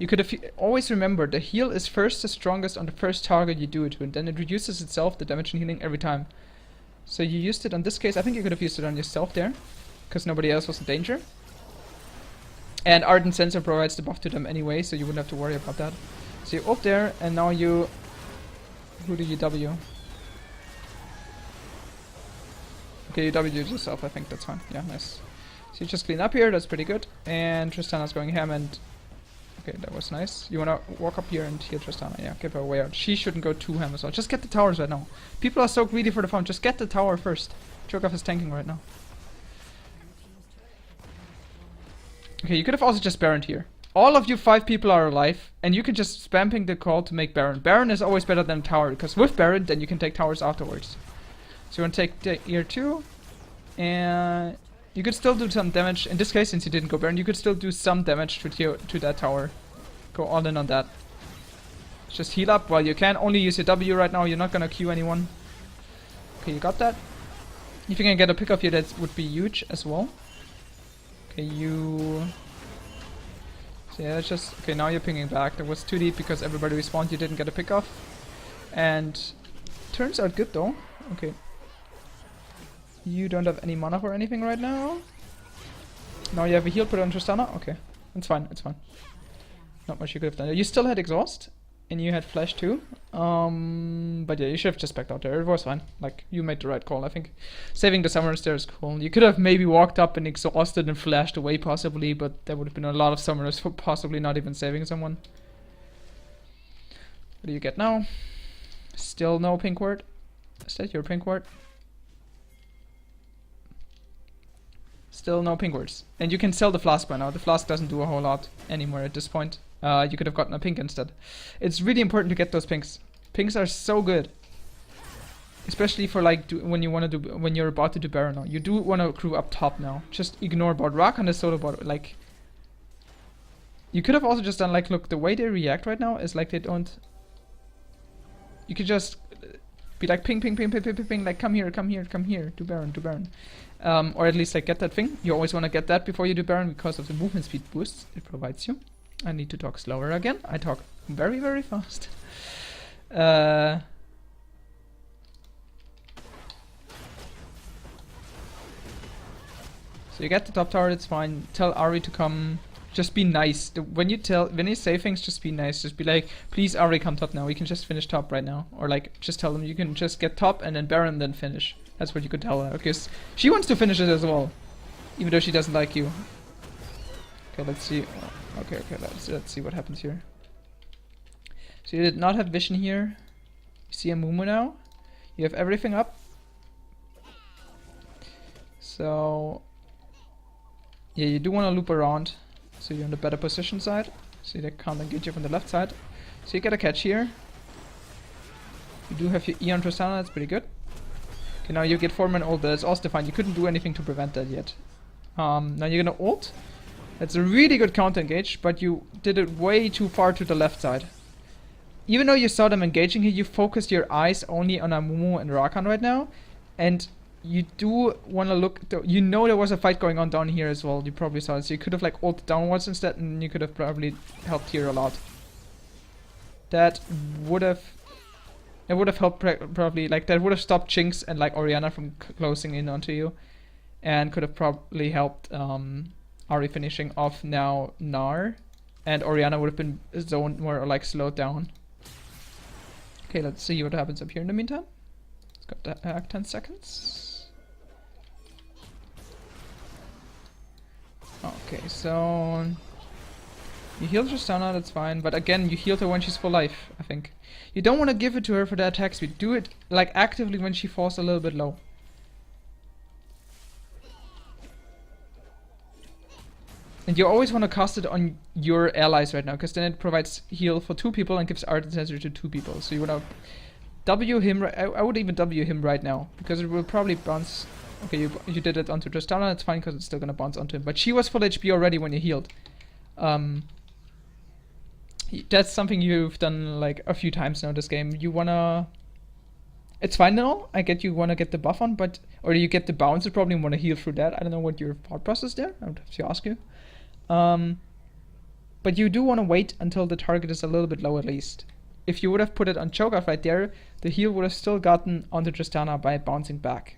You could have... Always remember, the heal is first the strongest on the first target you do it to, and then it reduces itself, the damage and healing, every time. So you used it on this case. I think you could have used it on yourself there, because nobody else was in danger. And Ardent Sensor provides the buff to them anyway, so you wouldn't have to worry about that. So you ult there, and now you... Who do you W? Okay, you W yourself, I think that's fine. Yeah, nice. So you just clean up here, that's pretty good. And Tristana's going ham and... Okay, that was nice. You wanna walk up here and heal Tristana. Yeah, give her a way out. She shouldn't go too ham as well. Just get the towers right now. People are so greedy for the farm. Just get the tower first. Cho'Gath is tanking right now. Okay, you could have also just Baroned here. All of you 5 people are alive, and you can just spam ping the call to make Baron. Baron is always better than tower, because with Baron, then you can take towers afterwards. So you want to take here 2, and you could still do some damage. In this case, since you didn't go Baron, you could still do some damage to that tower. Go all in on that. Just heal up while you can. Only use your W right now. You're not gonna Q anyone. Okay, you got that. If you can get a pick off here, that would be huge as well. Okay, you... So yeah, that's just... Okay, now you're pinging back. That was too deep because everybody respawned. You didn't get a pick off. And... Turns out good though. Okay. You don't have any mana for anything right now. Now you have a heal put on Tristana? Okay. It's fine, it's fine. Not much you could have done. You still had exhaust. And you had flash too. But yeah, you should have just backed out there. It was fine. Like, you made the right call, I think. Saving the summoners there is cool. You could have maybe walked up and exhausted and flashed away possibly, but there would have been a lot of summoners for possibly not even saving someone. What do you get now? Still no pink word. Is that your pink word? Still no pink words. And you can sell the flask by now. The flask doesn't do a whole lot anymore at this point. You could have gotten a pink instead. It's really important to get those pinks. Pinks are so good, especially for like when you want to do when you're about to do Baron now. You do want to crew up top now. Just ignore bot. Rakan is solo bot. Like, you could have also just done like, look, the way they react right now is like they don't. You could just be like ping, ping, ping, ping, ping, ping, ping, like come here, come here, come here, do Baron, do Baron. Or at least like get that thing. You always want to get that before you do Baron because of the movement speed boost it provides you. I need to talk slower again. I talk very, very fast. So you get the top tower, it's fine. Tell Ari to come. Just be nice. When you say things, just be nice. Just be like, please Ari, come top now. We can just finish top right now. Or like, just tell them you can just get top and then Baron, then finish. That's what you could tell her. Because she wants to finish it as well. Even though she doesn't like you. Okay, let's see. Okay, let's see what happens here. So you did not have vision here. You see a Mumu now. You have everything up. So yeah, you do want to loop around. So you're in the better position side. So they can't engage you from the left side. So you get a catch here. You do have your E on Tristana, that's pretty good. Okay, now you get 4-man ult, but it's also defined. You couldn't do anything to prevent that yet. Now you're gonna ult. That's a really good counter engage, but you did it way too far to the left side. Even though you saw them engaging here, you focused your eyes only on Amumu and Rakan right now. And you do want to look... You know there was a fight going on down here as well. You probably saw it. So you could have like ulted downwards instead, and you could have probably helped here a lot. That would have... It would have helped probably... Like that would have stopped Jinx and like Orianna from closing in onto you. And could have probably helped... Ari finishing off now Gnar, and Orianna would have been zoned more or like slowed down. Okay, let's see what happens up here in the meantime. It's got that back 10 seconds. Okay, so you heal Tristana, that's fine, but again, you healed her when she's full life, I think. You don't want to give it to her for the attack speed. Do it like actively when she falls a little bit low. And you always want to cast it on your allies right now, because then it provides heal for 2 people and gives Ardent Sensor to 2 people. So you want to W him. I would even W him right now, because it will probably bounce. Okay, you did it onto Tristana. It's fine, because it's still going to bounce onto him. But she was full HP already when you healed. That's something you've done like a few times now this game. You want to... It's fine now. I get you want to get the buff on, but... Or you get the bounce, you probably want to heal through that. I don't know what your thought process there. I would have to ask you. But you do want to wait until the target is a little bit low at least. If you would have put it on Cho'Gath right there, the heal would have still gotten onto Tristana by bouncing back.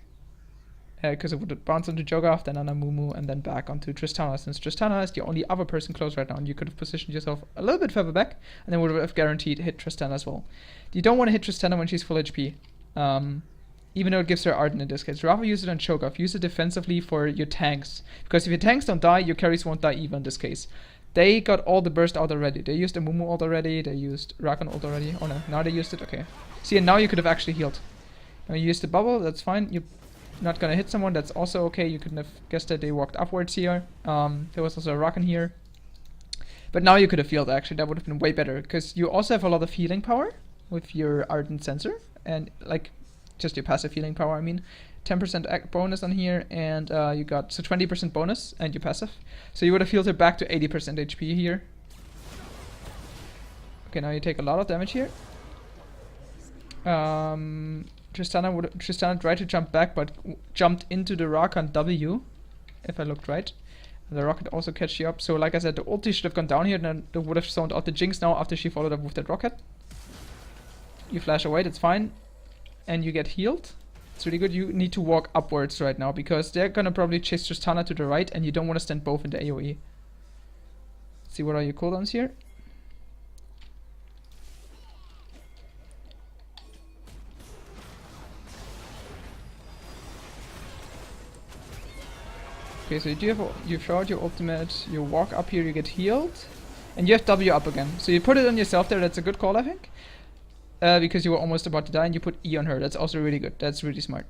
Because it would bounce onto Cho'Gath, then on Amumu, and then back onto Tristana. Since Tristana is the only other person close right now, and you could have positioned yourself a little bit further back, and then would have guaranteed hit Tristana as well. You don't want to hit Tristana when she's full HP. Even though it gives her Ardent in this case. Rather use it on Cho'Gath. Use it defensively for your tanks. Because if your tanks don't die, your carries won't die either in this case. They got all the burst out already. They used Amumu ult already. They used Rakan ult already. Oh no, now they used it. Okay. See, and now you could have actually healed. Now you used the bubble. That's fine. You're not gonna hit someone. That's also okay. You couldn't have guessed that they walked upwards here. There was also a Rakan here. But now you could have healed actually. That would have been way better. Because you also have a lot of healing power with your Ardent Sensor. And like... just your passive healing power, I mean. 10% bonus on here, and you got 20% bonus, and your passive. So you would have healed her back to 80% HP here. Okay, now you take a lot of damage here. Tristana tried to jump back, but jumped into the Rakan W, if I looked right. And the rocket also catch you up. So like I said, the ulti should have gone down here, and then they would have zoned out the Jinx now after she followed up with that rocket. You flash away, that's fine. And you get healed. It's really good. You need to walk upwards right now, because they're gonna probably chase Tristana to the right, and you don't want to stand both in the AoE. Let's see, what are your cooldowns here? Okay, so you throw out your ultimate, you walk up here, you get healed, and you have W up again. So you put it on yourself there, that's a good call, I think. Because you were almost about to die, and you put E on her. That's also really good. That's really smart.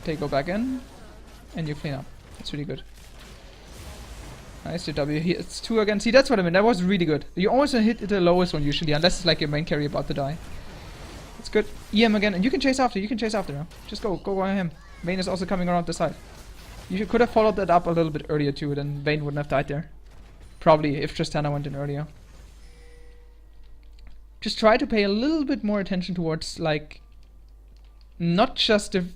Okay, go back in, and you clean up. That's really good. Nice, your W here. It's 2 again. See, that's what I mean. That was really good. You always hit the lowest one usually, unless it's like your main carry about to die. That's good. EM again, and you can chase after. You can chase after him. Just go on him. Vayne is also coming around the side. You could have followed that up a little bit earlier too, then Vayne wouldn't have died there. Probably, if Tristana went in earlier. Just try to pay a little bit more attention towards, like, not just the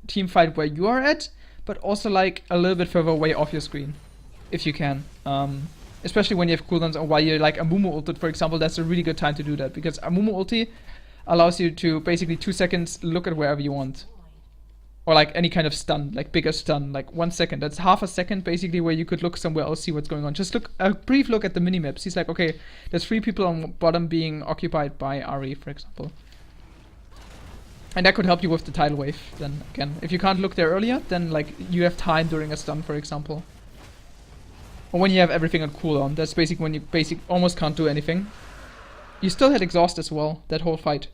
team fight where you are at, but also like a little bit further away off your screen, if you can. Especially when you have cooldowns, or while you're like Amumu ulted, for example, that's a really good time to do that, because Amumu ulti allows you to basically 2 seconds look at wherever you want. Or like any kind of stun, like bigger stun, like 1 second. That's half a second basically where you could look somewhere else, see what's going on. Just look, a brief look at the minimaps. He's like, okay, there's 3 people on bottom being occupied by Ahri, for example. And that could help you with the tidal wave then again. If you can't look there earlier, then like you have time during a stun, for example. Or when you have everything on cooldown. That's basically when you almost can't do anything. You still had exhaust as well, that whole fight.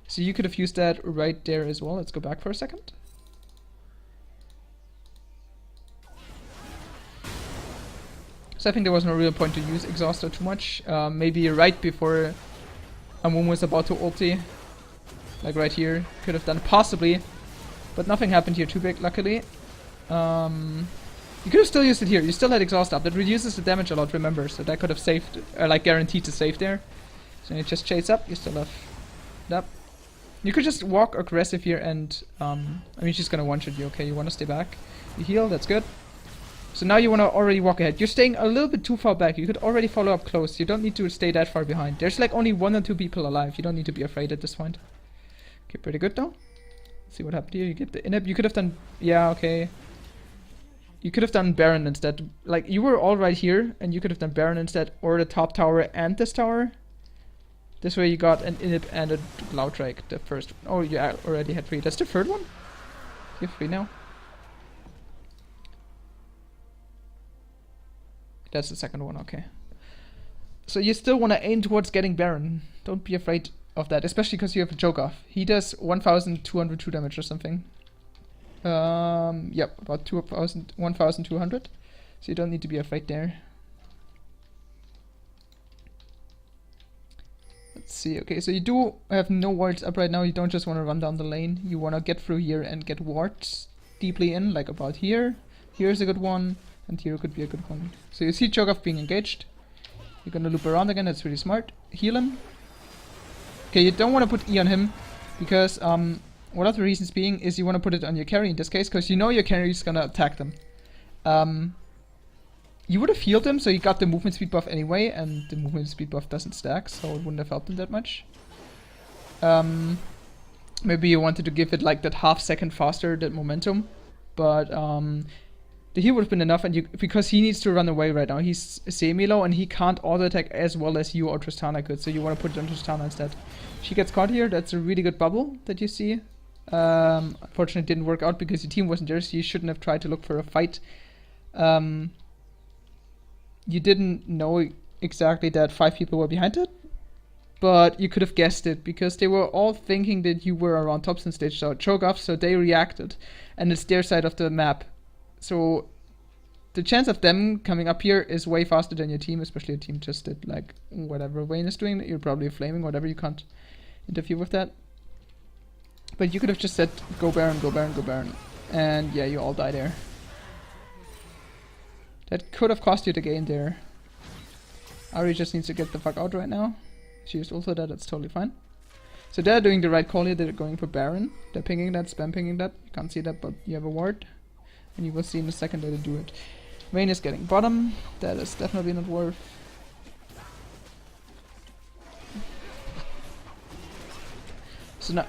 So you could have used that right there as well. Let's go back for a second. So I think there was no real point to use Exhauster too much. Maybe right before Amumu was about to ulti. Like right here. Could have done possibly. But nothing happened here too big, luckily. You could have still used it here. You still had Exhaust up. That reduces the damage a lot, remember. So that could have saved, like guaranteed to save there. So you just chase up. You still have that. You could just walk aggressive here and, I mean, she's gonna one-shot you, okay? You wanna stay back. You heal, that's good. So now you want to already walk ahead. You're staying a little bit too far back. You could already follow up close. You don't need to stay that far behind. There's like only 1 or 2 people alive. You don't need to be afraid at this point. Okay, pretty good though. Let's see what happened here. You get the inhib. You could have done... yeah, okay. You could have done Baron instead. Like, you were all right here, and you could have done Baron instead, or the top tower and this tower. This way you got an inhib and a Clouddrake, the first... oh, you already had 3. That's the third one? You have 3 now? That's the second one, okay. So you still want to aim towards getting Baron. Don't be afraid of that, especially because you have a Cho'Gath. He does 1,202 damage or something. Yep, about 1,200. So you don't need to be afraid there. Let's see. Okay, so you do have no wards up right now. You don't just want to run down the lane. You want to get through here and get wards deeply in, like about here. Here's a good one, and here could be a good one. So you see Cho'Gath being engaged. You're gonna loop around again. That's really smart. Heal him. Okay, you don't want to put E on him because one of the reasons being is you want to put it on your carry in this case, because you know your carry is gonna attack them. You would have healed him, so you got the movement speed buff anyway, and the movement speed buff doesn't stack, so it wouldn't have helped him that much. Maybe you wanted to give it like that half second faster, that momentum, but the heal would have been enough, and because he needs to run away right now. He's semi-low, and he can't auto-attack as well as you or Tristana could, so you want to put it on Tristana instead. She gets caught here. That's a really good bubble that you see. Unfortunately, it didn't work out because your team wasn't there, so you shouldn't have tried to look for a fight. You didn't know exactly that 5 people were behind it, but you could have guessed it because they were all thinking that you were around Thompson stage, so Cho'Gath, so they reacted, and it's their side of the map. So the chance of them coming up here is way faster than your team, especially your team just did like whatever Wayne is doing. You're probably flaming, whatever, you can't interfere with that. But you could have just said, go Baron, go Baron, go Baron. And yeah, you all die there. That could have cost you the game there. Ahri just needs to get the fuck out right now. She used also that, that's totally fine. So they're doing the right call here, they're going for Baron. They're pinging that, spam pinging that. You can't see that, but you have a ward. And you will see in a second that they do it. Vayne is getting bottom. That is definitely not worth. So now,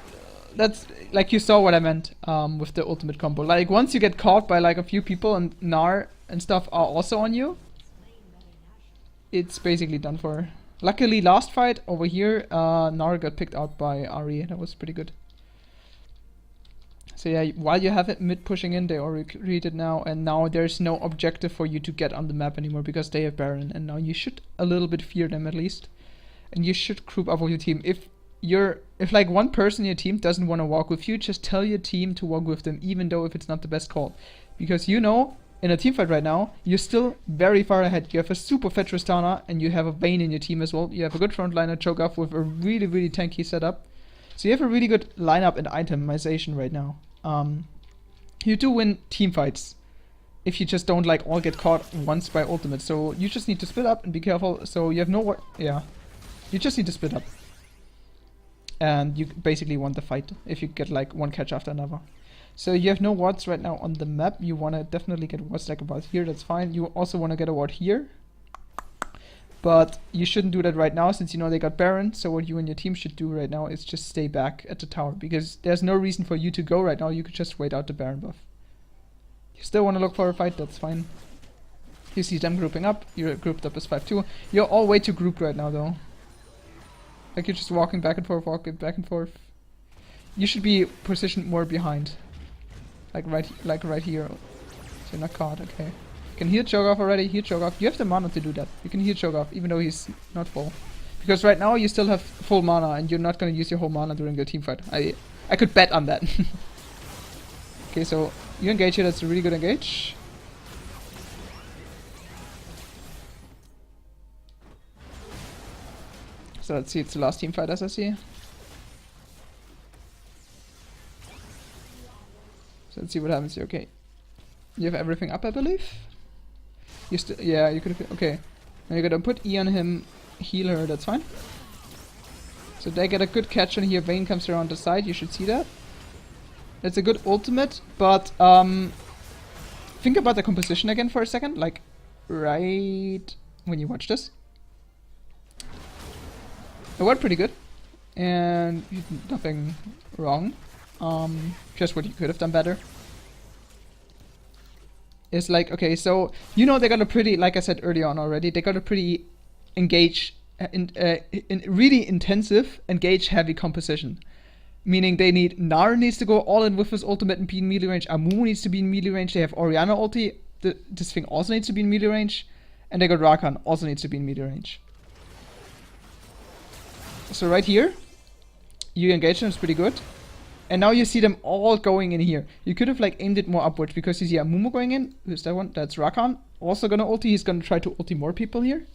that's like you saw what I meant with the ultimate combo. Like once you get caught by like a few people and Gnar and stuff are also on you, it's basically done for. Luckily last fight over here, Gnar got picked out by Ahri. That was pretty good. So yeah, while you have it mid pushing in, they already read it now, and now there's no objective for you to get on the map anymore because they have Baron, and now you should a little bit fear them at least. And you should group up with your team. If like one person in your team doesn't want to walk with you, just tell your team to walk with them, even though if it's not the best call. Because you know, in a team fight right now, you're still very far ahead. You have a super fat Tristana, and you have a Vayne in your team as well. You have a good frontliner Cho'Gath with a really, really tanky setup. So you have a really good lineup and itemization right now. You do win team fights if you just don't like all get caught once by ultimate. So you just need to split up and be careful. So you have no yeah, you just need to split up, and you basically won the fight if you get like one catch after another. So you have no wards right now on the map. You want to definitely get wards like about here. That's fine. You also want to get a ward here, but you shouldn't do that right now since you know they got Baron. So what you and your team should do right now is just stay back at the tower, because there's no reason for you to go right now. You could just wait out the Baron buff. You still want to look for a fight, that's fine. You see them grouping up. You're grouped up as 5-2. You're all way too grouped right now though. Like you're just walking back and forth, walking back and forth. You should be positioned more behind. Like right here. So you're not caught, okay. You can heal Cho'Gath already, heal Cho'Gath. You have the mana to do that. You can heal Cho'Gath even though he's not full. Because right now you still have full mana and you're not gonna use your whole mana during the team fight. I could bet on that. Okay, so you engage here, that's a really good engage. So let's see, it's the last team fight as I see. So let's see what happens here, okay. You have everything up, I believe? You still, yeah, you could have, okay. Now you're gonna put E on him, heal her, that's fine. So they get a good catch on here, Vayne comes around the side, you should see that. It's a good ultimate, but think about the composition again for a second, like right when you watch this. It worked pretty good, and you did nothing wrong. Just what you could have done better. It's like, okay, so you know they got a pretty, like I said earlier on already, they got a pretty engage, in really intensive, engage heavy composition. Meaning they need, Gnar needs to go all in with his ultimate and be in melee range, Amu needs to be in melee range, they have Orianna ulti, this thing also needs to be in melee range, and they got Rakan, also needs to be in melee range. So right here, you engage them, it's pretty good. And now you see them all going in here. You could have like aimed it more upwards because you see Amumu going in. Who's that one? That's Rakan. Also gonna ulti. He's gonna try to ulti more people here.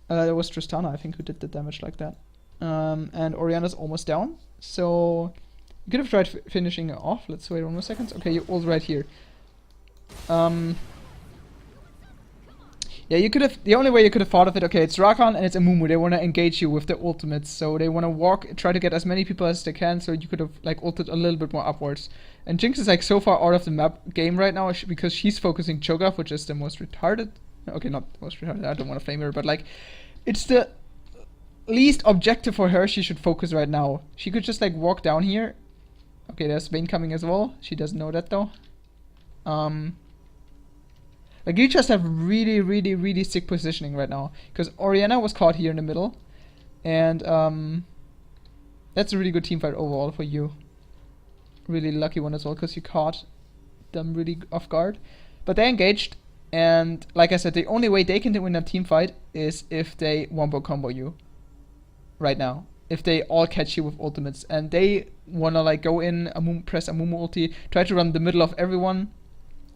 That was Tristana, I think, who did the damage like that. And Orianna's almost down. So you could have tried finishing it off. Let's wait 1 more second. Okay, you ult right here. Yeah, you could have. The only way you could have thought of it, okay, it's Rakan and it's Amumu. They want to engage you with the ultimates, so they want to walk, try to get as many people as they can. So you could have like ulted a little bit more upwards. And Jinx is like so far out of the map game right now because she's focusing Cho'Gath, which is the most retarded. Okay, not the most retarded. I don't want to flame her, but like, it's the least objective for her. She should focus right now. She could just like walk down here. Okay, there's Vayne coming as well. She doesn't know that though. Like, you just have really, really, really sick positioning right now. Because Orianna was caught here in the middle. And, that's a really good teamfight overall for you. Really lucky one as well, because you caught them really off guard. But they engaged. And, like I said, the only way they can win a teamfight is if they wombo combo you. Right now. If they all catch you with ultimates. And they wanna, like, go in, press Amumu ulti, try to run the middle of everyone.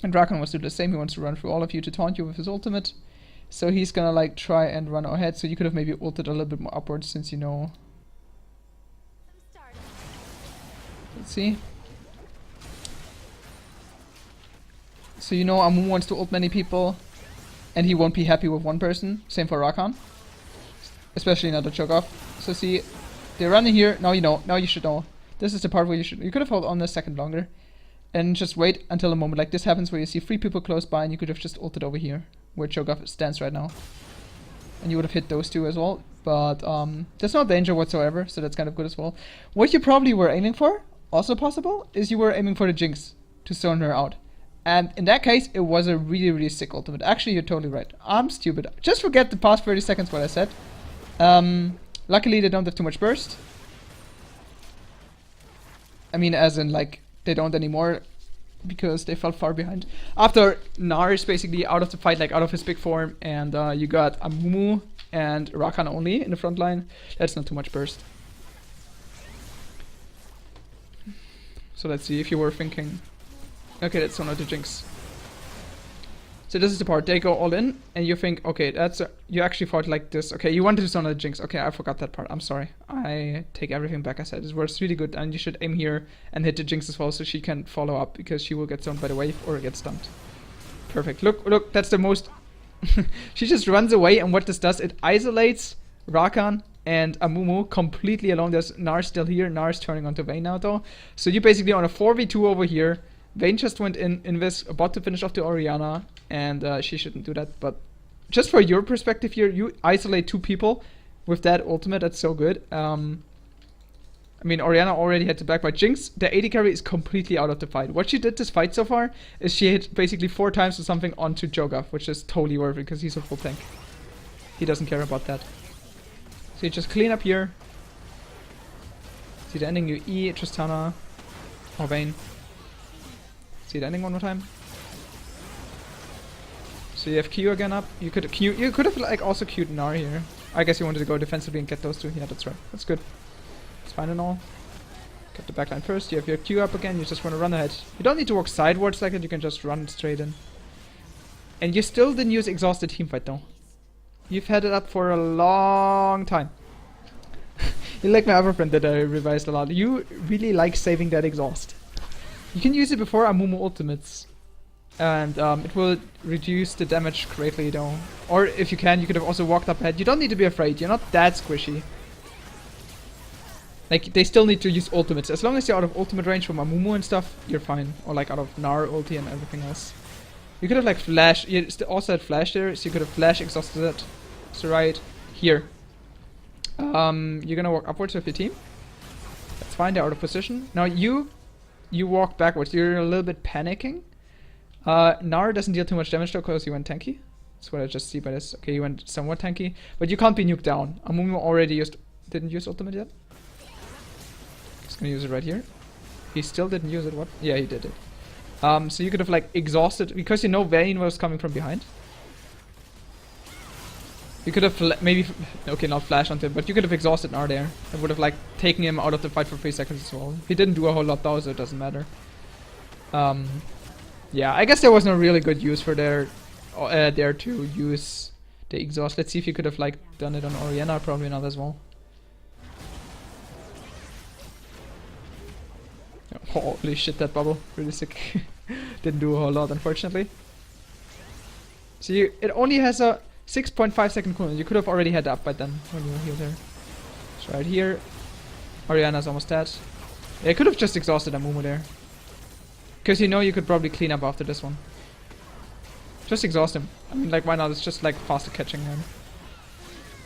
And Rakan wants to do the same. He wants to run through all of you to taunt you with his ultimate. So he's gonna like try and run ahead. So you could have maybe ulted a little bit more upwards since you know. Let's see. So you know Amumu wants to ult many people. And he won't be happy with one person. Same for Rakan. Especially not the Cho'Gath. So see, they're running here. Now you know. Now you should know. This is the part where you could have held on a second longer. And just wait until a moment like this happens where you see 3 people close by and you could have just ulted over here where Cho'Gath stands right now. And you would have hit those 2 as well. But there's no danger whatsoever, so that's kind of good as well. What you probably were aiming for, also possible, is you were aiming for the Jinx to zone her out. And in that case, it was a really, really sick ultimate. Actually, you're totally right. I'm stupid. Just forget the past 30 seconds what I said. Luckily, they don't have too much burst. I mean, as in, like, they don't anymore because they fell far behind. After Gnar is basically out of the fight, like out of his big form, and you got Amumu and Rakan only in the front line. That's not too much burst. So let's see if you were thinking, okay, that's not the Jinx. So this is the part, they go all in, and you think, okay, that's you actually thought like this. Okay, you wanted to summon the Jinx. Okay, I forgot that part. I'm sorry. I take everything back I said. It was really good, and you should aim here and hit the Jinx as well so she can follow up, because she will get zoned by the wave or get stunned. Perfect. Look, that's the most... She just runs away, and what this does, it isolates Rakan and Amumu completely alone. There's Gnar still here. Gnar is turning onto Vayne now, though. So you're basically on a 4v2 over here. Vayne just went in this, about to finish off the Orianna, and she shouldn't do that, but just for your perspective here, you isolate 2 people with that ultimate. That's so good. I mean, Orianna already had to back by Jinx. The AD carry is completely out of the fight. What she did this fight so far is she hit basically 4 times or something onto Cho'Gath, which is totally worth it because he's a full tank. He doesn't care about that. So you just clean up here. See the ending, you E, Tristana, or Vayne. See the ending one more time. So you have Q again up. You could have like also Q'd Gnar here. I guess you wanted to go defensively and get those 2. Yeah, that's right. That's good. It's fine and all. Get the backline first. You have your Q up again. You just want to run ahead. You don't need to walk sidewards like that. You can just run straight in. And you still didn't use exhausted teamfight though. You've had it up for a long time. You like my other friend that I revised a lot. You really like saving that exhaust. You can use it before Amumu ultimates. And it will reduce the damage greatly though. Or if you can, you could have also walked up ahead. You don't need to be afraid. You're not that squishy. Like, they still need to use ultimates. As long as you're out of ultimate range from Amumu and stuff, you're fine. Or like out of Gnar ulti and everything else. You could have like flash. You also had flash there, so you could have flash exhausted it. So right here. You're gonna walk upwards with your team. That's fine, they're out of position. Now you walk backwards. You're a little bit panicking. Gnar doesn't deal too much damage though because he went tanky. That's what I just see by this. Okay, he went somewhat tanky. But you can't be nuked down. Amumu already didn't use ultimate yet. He's gonna use it right here. He still didn't use it, what? Yeah, he did it. So you could have like exhausted, because you know Vayne was coming from behind. You could have maybe, okay, not flash onto him, but you could have exhausted Gnar there. It would have like taken him out of the fight for 3 seconds as well. He didn't do a whole lot though, so it doesn't matter. Yeah, I guess there was no really good use for there to use the exhaust. Let's see if you could have like done it on Orianna. Probably not as well. Holy shit, that bubble, really sick. Didn't do a whole lot, unfortunately. So it only has a 6.5 second cooldown. You could have already had up by then when you were healed there. So right here, Orianna's almost dead. Yeah, I could have just exhausted Amumu there. Because you know you could probably clean up after this one. Just exhaust him. I mean, like, why not? It's just like faster catching him.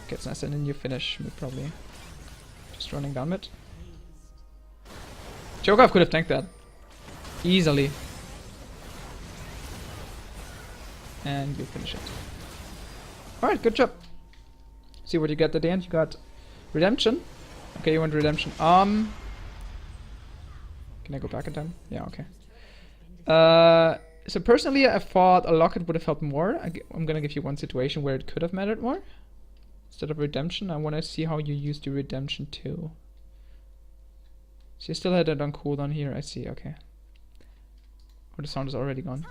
Gets nice, and then you finish mid probably. Just running down mid. Cho'Gath could have tanked that. Easily. And you finish it. Alright, good job. See what you get at the end. You got redemption. Okay, you want redemption. Can I go back in time? Yeah, okay. So personally, I thought a locket would have helped more. I'm gonna give you one situation where it could have mattered more. Instead of redemption, I want to see how you use the redemption too. So you still had it on cooldown here, I see, okay. Oh, the sound is already gone.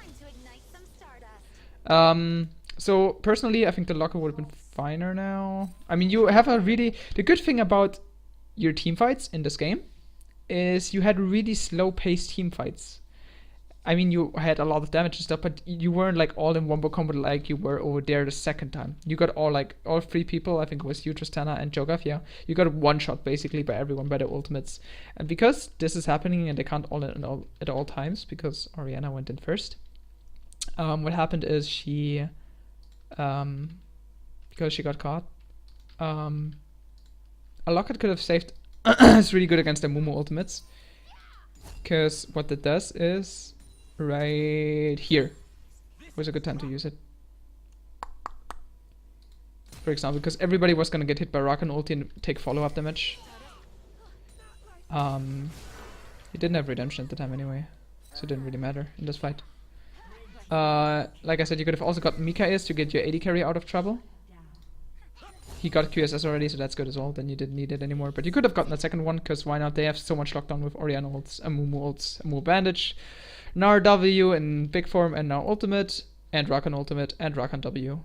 So personally, I think the locker would have been finer now. I mean, you have a really... The good thing about your team fights in this game is you had really slow-paced team fights. I mean, you had a lot of damage and stuff, but you weren't like all in wombo combo like you were over there the second time. You got all 3 people, I think it was you, Tristana, and Cho'Gath, yeah. You got one shot basically by everyone by the ultimates. And because this is happening and they can't all in at all times, because Orianna went in first, what happened is she, because she got caught, a locket could have saved. It's really good against the Mumu ultimates, because what it does is right here was a good time to use it. For example, because everybody was gonna get hit by Rakan ulti and take follow-up damage. He didn't have redemption at the time anyway, so it didn't really matter in this fight. Like I said, you could have also got Mikaeus to get your AD carry out of trouble. He got QSS already, so that's good as well. Then you didn't need it anymore. But you could have gotten a second one, because why not? They have so much lockdown with Orianna ults, Amumu ults, Amumu Bandage, Gnar W in big form, and now ultimate, and Rakan ultimate, and Rakan W.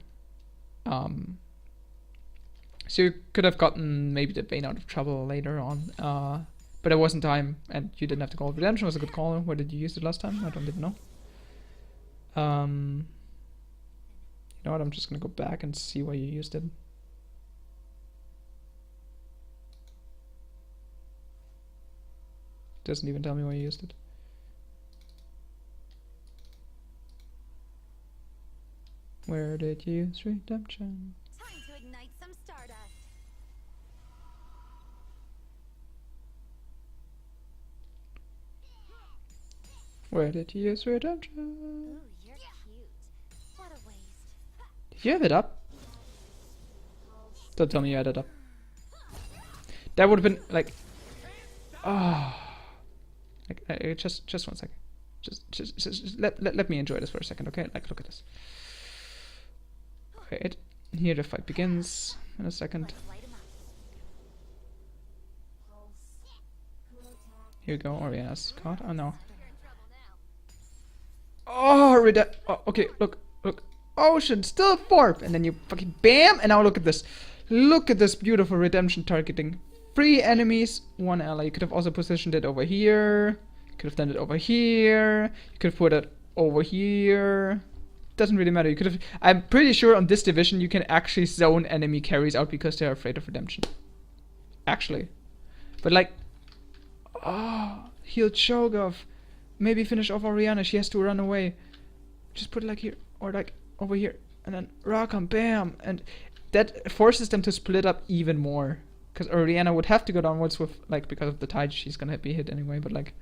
So you could have gotten maybe the Bane out of trouble later on. But it wasn't time, and you didn't have to call it. Redemption was a good call. Where did you use it last time? I didn't know. You know what? I'm just gonna go back and see why you used it. Doesn't even tell me why you used it. Where did you use redemption? Time to ignite some stardust. Where did you use redemption? Ooh, you're cute. What a waste. Did you have it up? Don't tell me you had it up. That would have been like, oh, like just 1 second. Just let me enjoy this for a second, okay? Like, look at this. Okay, here the fight begins in a second. Here we go. Orianna's caught. Oh no. Oh, oh, okay, look. Ocean, still 4th, and then you fucking BAM! And now look at this. Look at this beautiful redemption targeting. 3 enemies, 1 ally. You could have also positioned it over here. You could have done it over here. You could have put it over here. Doesn't really matter. You could have. I'm pretty sure on this division you can actually zone enemy carries out because they're afraid of redemption. Actually. But like, oh, heal Cho'Gath. Maybe finish off Orianna. She has to run away. Just put it like here or like over here, and then Rakan, bam, and that forces them to split up even more. Because Orianna would have to go downwards with like because of the tide. She's gonna be hit anyway. But like,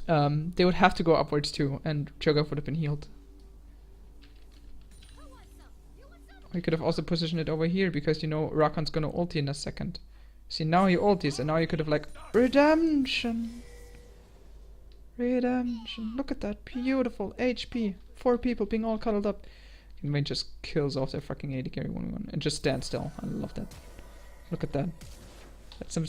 they would have to go upwards too, and Cho'Gath would have been healed. We could have also positioned it over here because you know Rakan's gonna ulti in a second. See, now he ultis, and now you could have like redemption. Redemption. Look at that beautiful HP. 4 people being all cuddled up. And Vayne just kills off their fucking AD carry 1v1 and just stands still. I love that. Look at that. That's some.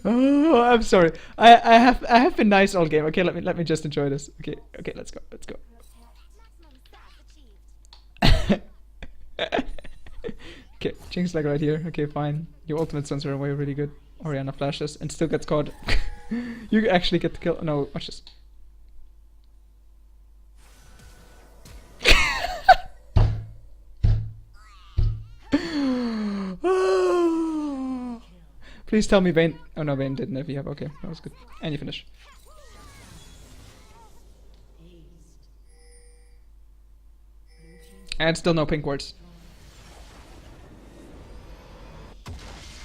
Oh, I'm sorry. I have been nice all game. Okay, let me just enjoy this. Okay, let's go. Okay, Jinx like right here. Okay, fine. Your ultimate stuns are away really good. Orianna flashes and still gets caught. You actually get the kill. No, watch this. Please tell me Vayne. Oh no, Vayne didn't have EF. Okay, that was good. And you finish. And still no pink wards.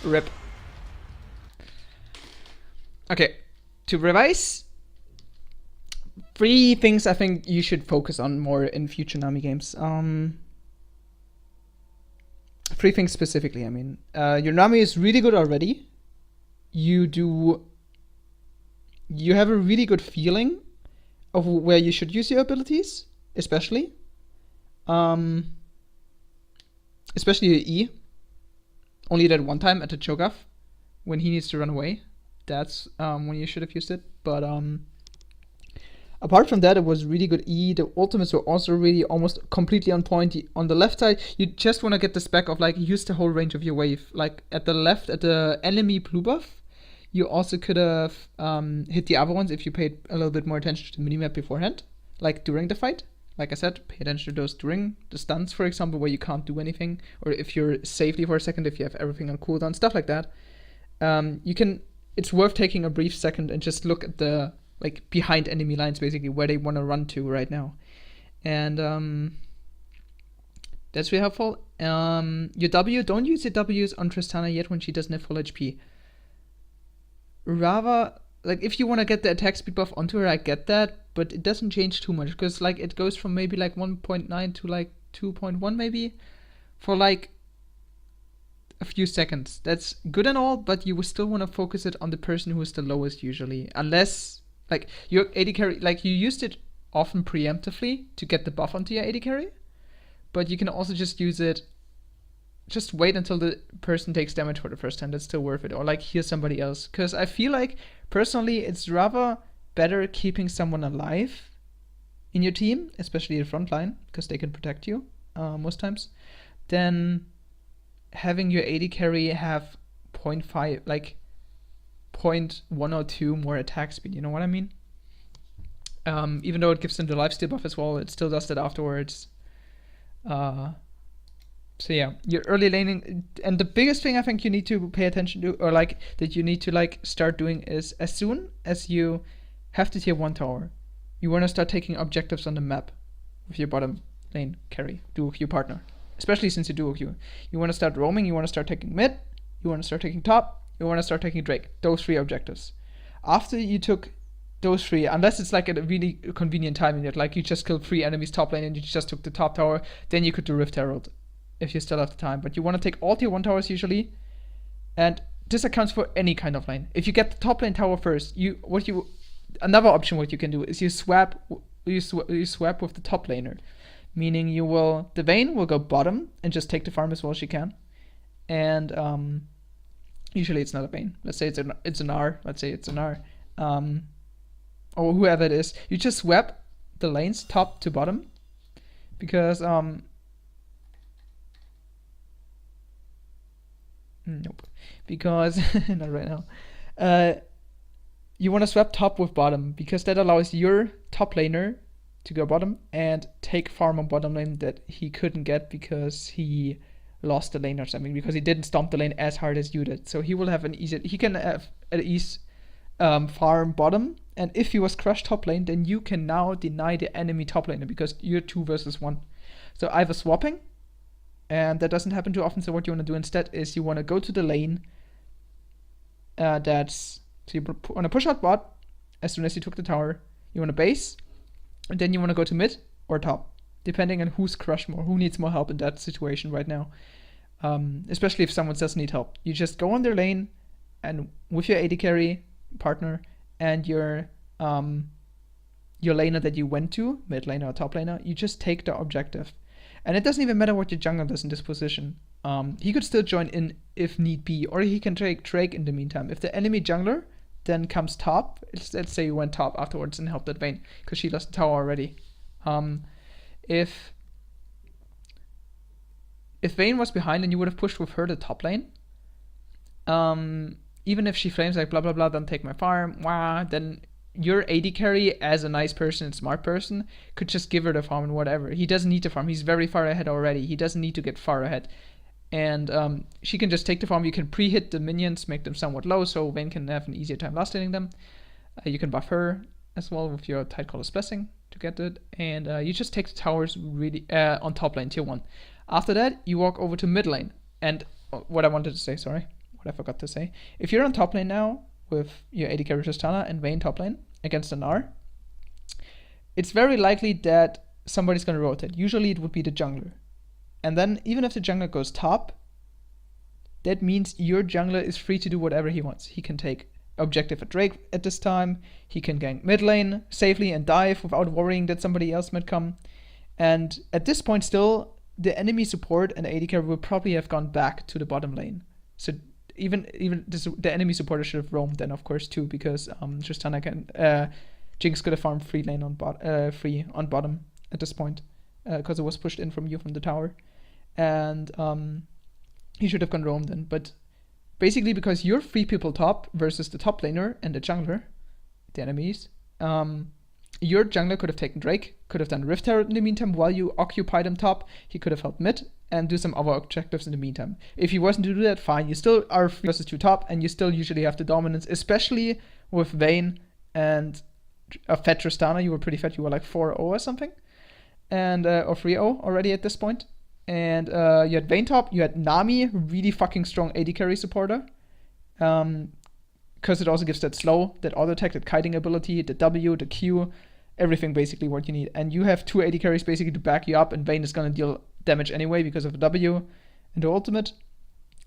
Rip. Okay, to revise. 3 things I think you should focus on more in future Nami games. 3 things specifically, I mean. Your Nami is really good already. You have a really good feeling of where you should use your abilities, especially. Especially your E. Only that one time at the Cho'Gath when he needs to run away. That's when you should have used it. But apart from that, it was really good E. The ultimates were also really almost completely on point. On the left side, you just want to get this back of like use the whole range of your wave. Like at the left, at the enemy blue buff, you also could have hit the other ones if you paid a little bit more attention to the minimap beforehand, like during the fight. Like I said, pay attention to those during the stuns, for example, where you can't do anything, or if you're safely for a second, if you have everything on cooldown, stuff like that. You can. It's worth taking a brief second and just look at the like behind enemy lines, basically where they want to run to right now, and that's really helpful. Your W, don't use your W's on Tristana yet when she doesn't have full HP. Rather, like if you want to get the attack speed buff onto her, I get that, but it doesn't change too much because like it goes from maybe like 1.9 to like 2.1 maybe for like a few seconds. That's good and all, but you will still want to focus it on the person who is the lowest usually, unless like your AD carry, like you used it often preemptively to get the buff onto your AD carry, but you can also just use it. Just wait until the person takes damage for the first time. That's still worth it. Or like hear somebody else. Because I feel like, personally, it's rather better keeping someone alive in your team, especially the front line, because they can protect you most times, than having your AD carry have 0.5, like 0.102 more attack speed. You know what I mean? Even though it gives them the lifesteal buff as well, it still does that afterwards. So yeah, your early laning, and the biggest thing I think you need to pay attention to, or like that you need to like start doing, is as soon as you have the tier 1 tower, you want to start taking objectives on the map with your bottom lane carry, duo queue partner. Especially since you duo queue. You want to start roaming, you want to start taking mid, you want to start taking top, you want to start taking Drake. Those 3 objectives. After you took those 3, unless it's like at a really convenient timing, that like you just killed 3 enemies top lane and you just took the top tower, then you could do Rift Herald if you still have the time. But you want to take all tier 1 towers usually, and this accounts for any kind of lane. If you get the top lane tower first, another option what you can do is you swap with the top laner, meaning the Vayne will go bottom and just take the farm as well as she can, and usually it's not a Vayne. Let's say it's an R. Let's say it's an R, or whoever it is. You just swap the lanes top to bottom, because nope, because not right now. You want to swap top with bottom, because that allows your top laner to go bottom and take farm on bottom lane that he couldn't get because he lost the lane or something, because he didn't stomp the lane as hard as you did. So he will have he can have at ease farm bottom, and if he was crushed top lane, then you can now deny the enemy top laner because you're 2 versus 1. So either swapping, and that doesn't happen too often. So what you want to do instead is you want to go to the lane so you want to push out bot as soon as you took the tower. You want to base, and then you want to go to mid or top, depending on who's crushed more, who needs more help in that situation right now. Especially if someone does need help. You just go on their lane, and with your AD carry partner and your your laner that you went to, mid laner or top laner, you just take the objective. And it doesn't even matter what your jungler does in this position. He could still join in if need be, or he can take Drake in the meantime. If the enemy jungler then comes top, let's say you went top afterwards and helped that Vayne, because she lost the tower already. If Vayne was behind and you would have pushed with her the top lane, even if she flames like blah blah blah, don't take my farm, wah, then your AD carry, as a nice person and smart person, could just give her the farm and whatever. He doesn't need to farm. He's very far ahead already. He doesn't need to get far ahead. And she can just take the farm. You can pre-hit the minions, make them somewhat low, so Vayne can have an easier time last hitting them. You can buff her as well with your Tidecaller's Blessing to get it. And you just take the towers really on top lane, tier 1. After that, you walk over to mid lane. And what I wanted to say, sorry, what I forgot to say. If you're on top lane now, with your AD carry Tristana and Vayne top lane against an R, it's very likely that somebody's going to rotate. Usually it would be the jungler. And then even if the jungler goes top, that means your jungler is free to do whatever he wants. He can take objective at Drake at this time. He can gank mid lane safely and dive without worrying that somebody else might come. And at this point still, the enemy support and AD carry will probably have gone back to the bottom lane. So even the enemy supporter should have roamed then, of course, too, because Tristana can Jinx could have farmed free lane on bottom at this point, because it was pushed in from you from the tower, and he should have gone roam then. But basically, because you're 3 people top versus the top laner and the jungler, the enemies, your jungler could have taken Drake, could have done Rift Herald in the meantime while you occupied him top. He could have helped mid and do some other objectives in the meantime. If he wasn't to do that, fine. You still are 3 versus 2 top, and you still usually have the dominance, especially with Vayne and a fat Tristana. You were pretty fat. You were like 4-0 or something, and or 3-0 already at this point. And you had Vayne top. You had Nami, really fucking strong AD carry supporter. Because it also gives that slow, that auto attack, that kiting ability, the W, the Q, everything basically what you need. And you have 2 AD carries basically to back you up, and Vayne is going to deal damage anyway because of the W and the ultimate.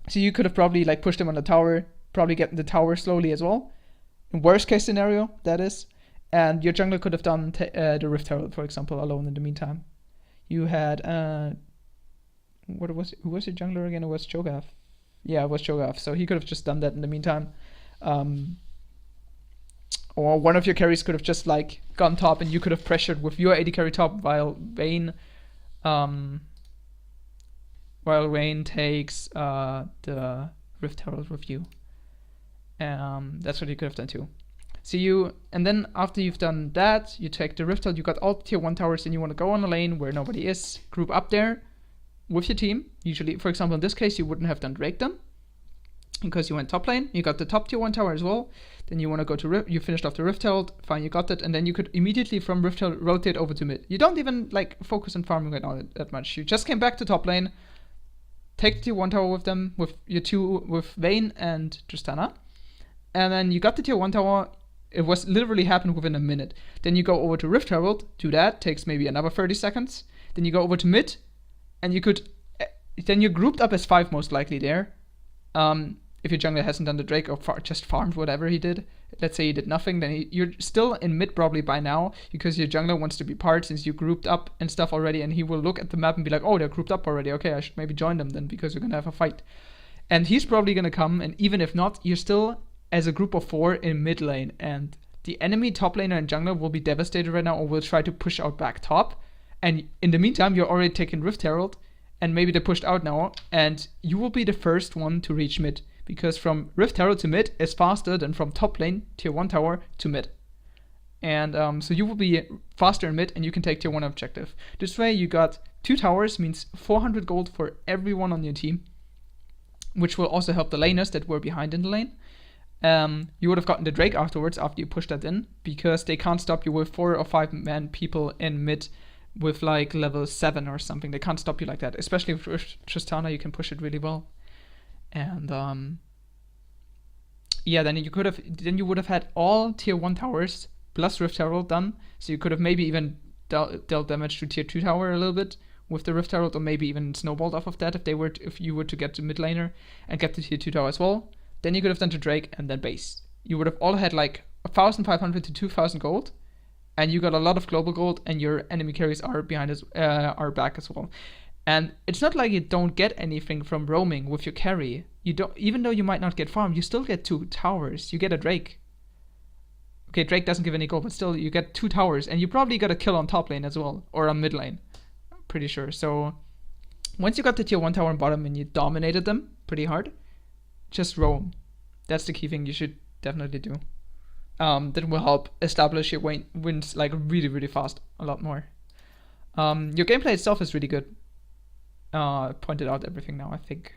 So you could have probably like pushed him on the tower, probably getting the tower slowly as well. In worst case scenario, that is. And your jungler could have done the Rift Herald, for example, alone in the meantime. You had, who was your jungler again? It was Cho'Gath. Yeah, it was Cho'Gath. So he could have just done that in the meantime. Or one of your carries could have just like gone top, and you could have pressured with your AD carry top while Vayne takes the Rift Herald with you. That's what you could have done too. So and then after you've done that, you take the Rift Herald, you got all tier 1 towers, and you want to go on a lane where nobody is, group up there with your team. Usually, for example, in this case, you wouldn't have done Drake then, because you went top lane, you got the top tier 1 tower as well. Then you want to go to you finished off the Rift Herald, fine, you got that, and then you could immediately from Rift Herald rotate over to mid. You don't even like focus on farming right now that much. You just came back to top lane, take the tier 1 tower with them, with your 2, with Vayne and Tristana, and then you got the tier 1 tower. It was literally happened within a minute. Then you go over to Rift Herald, do that, takes maybe another 30 seconds. Then you go over to mid, and you could, then you're grouped up as 5 most likely there. If your jungler hasn't done the Drake or just farmed whatever he did, let's say he did nothing, then you're still in mid probably by now, because your jungler wants to be part since you grouped up and stuff already, and he will look at the map and be like, oh, they're grouped up already, okay, I should maybe join them then, because you're going to have a fight. And he's probably going to come, and even if not, you're still as a group of 4 in mid lane, and the enemy top laner and jungler will be devastated right now, or will try to push out back top, and in the meantime, you're already taking Rift Herald, and maybe they pushed out now, and you will be the first one to reach mid. Because from Rift Herald to mid is faster than from top lane, tier 1 tower, to mid. And so you will be faster in mid, and you can take tier 1 objective. This way you got 2 towers, means 400 gold for everyone on your team, which will also help the laners that were behind in the lane. You would have gotten the Drake afterwards after you pushed that in, because they can't stop you with 4 or 5 man people in mid with like level 7 or something. They can't stop you like that. Especially with Tristana, you can push it really well. And yeah, then you would have had all tier 1 towers plus Rift Herald done. So you could have maybe even dealt damage to tier 2 tower a little bit with the Rift Herald, or maybe even snowballed off of that if you were to get to mid laner and get to tier 2 tower as well. Then you could have done to Drake and then base. You would have all had like 1,500 to 2,000 gold, and you got a lot of global gold, and your enemy carries are behind us, are back as well. And it's not like you don't get anything from roaming with your carry. You don't, even though you might not get farm, you still get 2 towers. You get a Drake. Okay, Drake doesn't give any gold, but still you get 2 towers, and you probably got a kill on top lane as well, or on mid lane. I'm pretty sure. So once you got the tier 1 tower on bottom and you dominated them pretty hard, just roam. That's the key thing you should definitely do. That will help establish your wins like really, really fast, a lot more. Your gameplay itself is really good. I pointed out everything now, I think.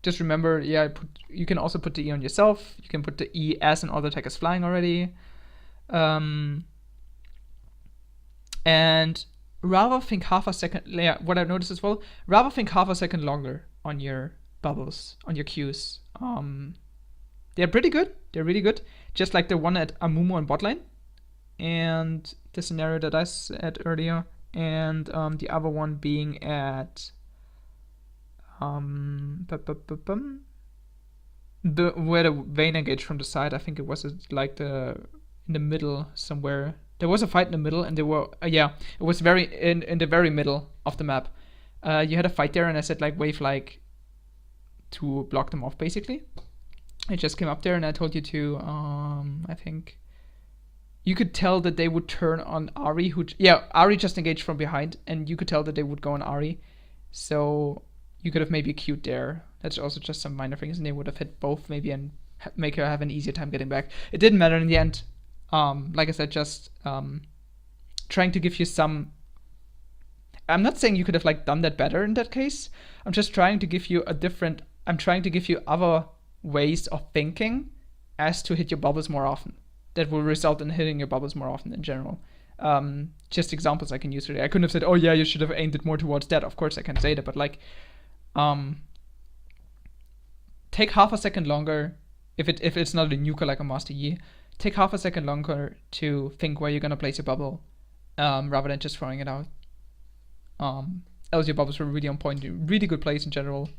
Just remember, yeah, you can also put the E on yourself. You can put the E as an auto attack is flying already. And rather think half a second, yeah, what I've noticed as well, rather think half a second longer on your bubbles, on your Qs. They're pretty good. They're really good. Just like the one at Amumu on bot lane. And the scenario that I said earlier. And the other one being at where the Vayne engaged from the side. I think it was like in the middle somewhere. There was a fight in the middle, and they were it was very in the very middle of the map. You had a fight there, and I said like wave like to block them off basically. I just came up there and I told you to I think you could tell that they would turn on Ahri, Ahri just engaged from behind, and you could tell that they would go on Ahri. So you could have maybe queued there. That's also just some minor things, and they would have hit both maybe and make her have an easier time getting back. It didn't matter in the end. Like I said, just trying to give you some. I'm not saying you could have like done that better in that case. I'm just trying to give you I'm trying to give you other ways of thinking as to hit your bubbles more often. That will result in hitting your bubbles more often in general. Just examples I can use today. I couldn't have said, oh yeah, you should have aimed it more towards that. Of course I can say that, but like, take half a second longer. If it's not a nuker like a Master Yi, take half a second longer to think where you're gonna place your bubble, rather than just throwing it out. Else your bubbles were really on point, really good place in general.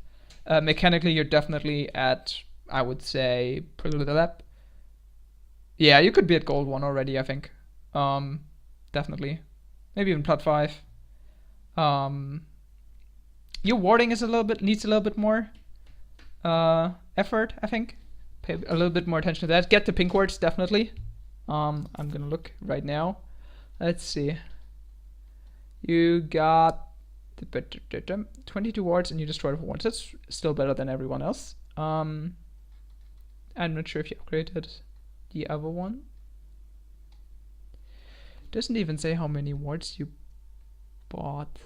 Mechanically, you're definitely at, I would say, yeah, you could be at gold 1 already, I think. Definitely. Maybe even plat 5. Your warding needs a little bit more effort, I think. Pay a little bit more attention to that. Get the pink wards, definitely. I'm gonna look right now. Let's see. You got 22 wards and you destroyed 4 wards. That's still better than everyone else. I'm not sure if you upgraded the other one. Doesn't even say how many wards you bought.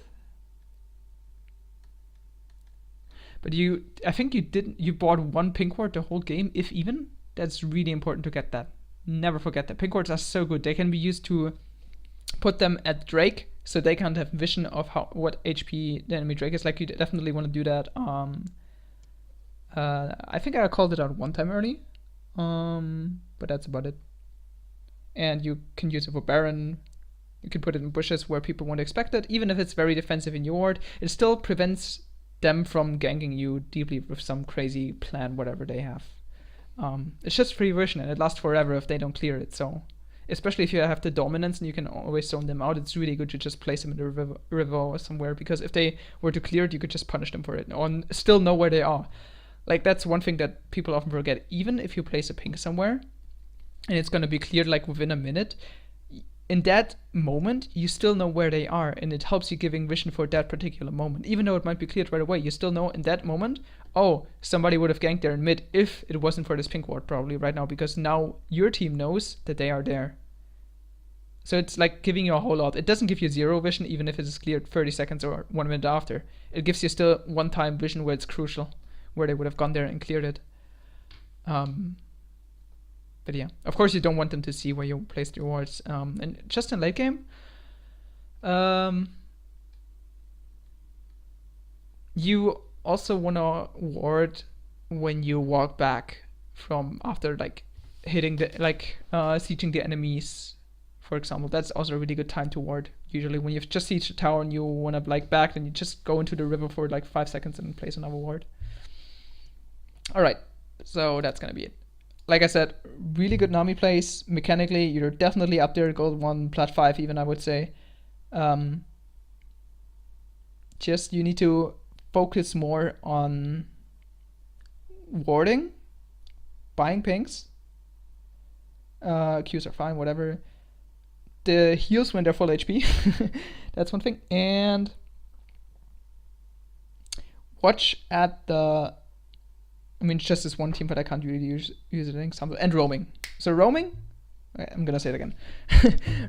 But I think you bought 1 pink ward the whole game, if even. That's really important to get that. Never forget that. Pink wards are so good. They can be used to put them at Drake, so they can't have vision of what HP the enemy Drake is. Like, you definitely want to do that. I think I called it out one time early. But that's about it. And you can use it for Baron. You can put it in bushes where people won't expect it. Even if it's very defensive in your ward, it still prevents them from ganking you deeply with some crazy plan, whatever they have. It's just free vision, and it lasts forever if they don't clear it. So, especially if you have the dominance and you can always zone them out, it's really good to just place them in the river or somewhere, because if they were to clear it, you could just punish them for it, or still know where they are. Like, that's one thing that people often forget. Even if you place a pink somewhere, and it's going to be cleared like within a minute, in that moment, you still know where they are, and it helps you giving vision for that particular moment. Even though it might be cleared right away, you still know in that moment, oh, somebody would have ganked there in mid if it wasn't for this pink ward probably right now, because now your team knows that they are there. So it's like giving you a whole lot. It doesn't give you 0 vision even if it is cleared 30 seconds or 1 minute after. It gives you still one-time vision where it's crucial, where they would have gone there and cleared it. But yeah, of course you don't want them to see where you placed your wards. And just in late game, you also want to ward when you walk back from after like hitting the sieging the enemies, for example. That's also a really good time to ward. Usually when you've just sieged a tower and you want to like back, then you just go into the river for like 5 seconds and place another ward. All right, so that's gonna be it. like I said, really good Nami plays. Mechanically, you're definitely up there, gold 1, plat 5 even, I would say. Just you need to focus more on warding, buying pings. Qs are fine, whatever. The heals when they're full HP. That's one thing. And watch at the... I mean, it's just this one team, but I can't really use it in example. And roaming. So roaming, I'm gonna say it again.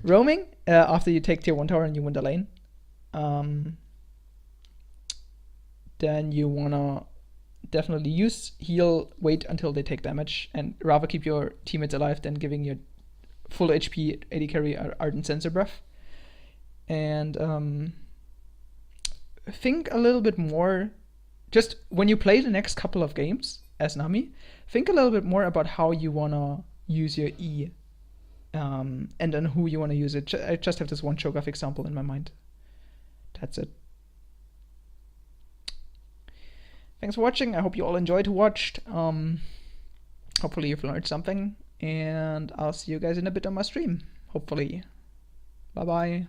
Roaming, after you take tier 1 tower and you win the lane, then you wanna definitely use heal, wait until they take damage, and rather keep your teammates alive than giving your full HP AD carry Ardent Sensor Breath. And think a little bit more, just when you play the next couple of games as Nami, think a little bit more about how you wanna use your E, and then who you wanna use it. I just have this one Cho'Gath example in my mind. That's it. Thanks for watching. I hope you all enjoyed who watched. Hopefully you've learned something, and I'll see you guys in a bit on my stream. Hopefully. Bye bye.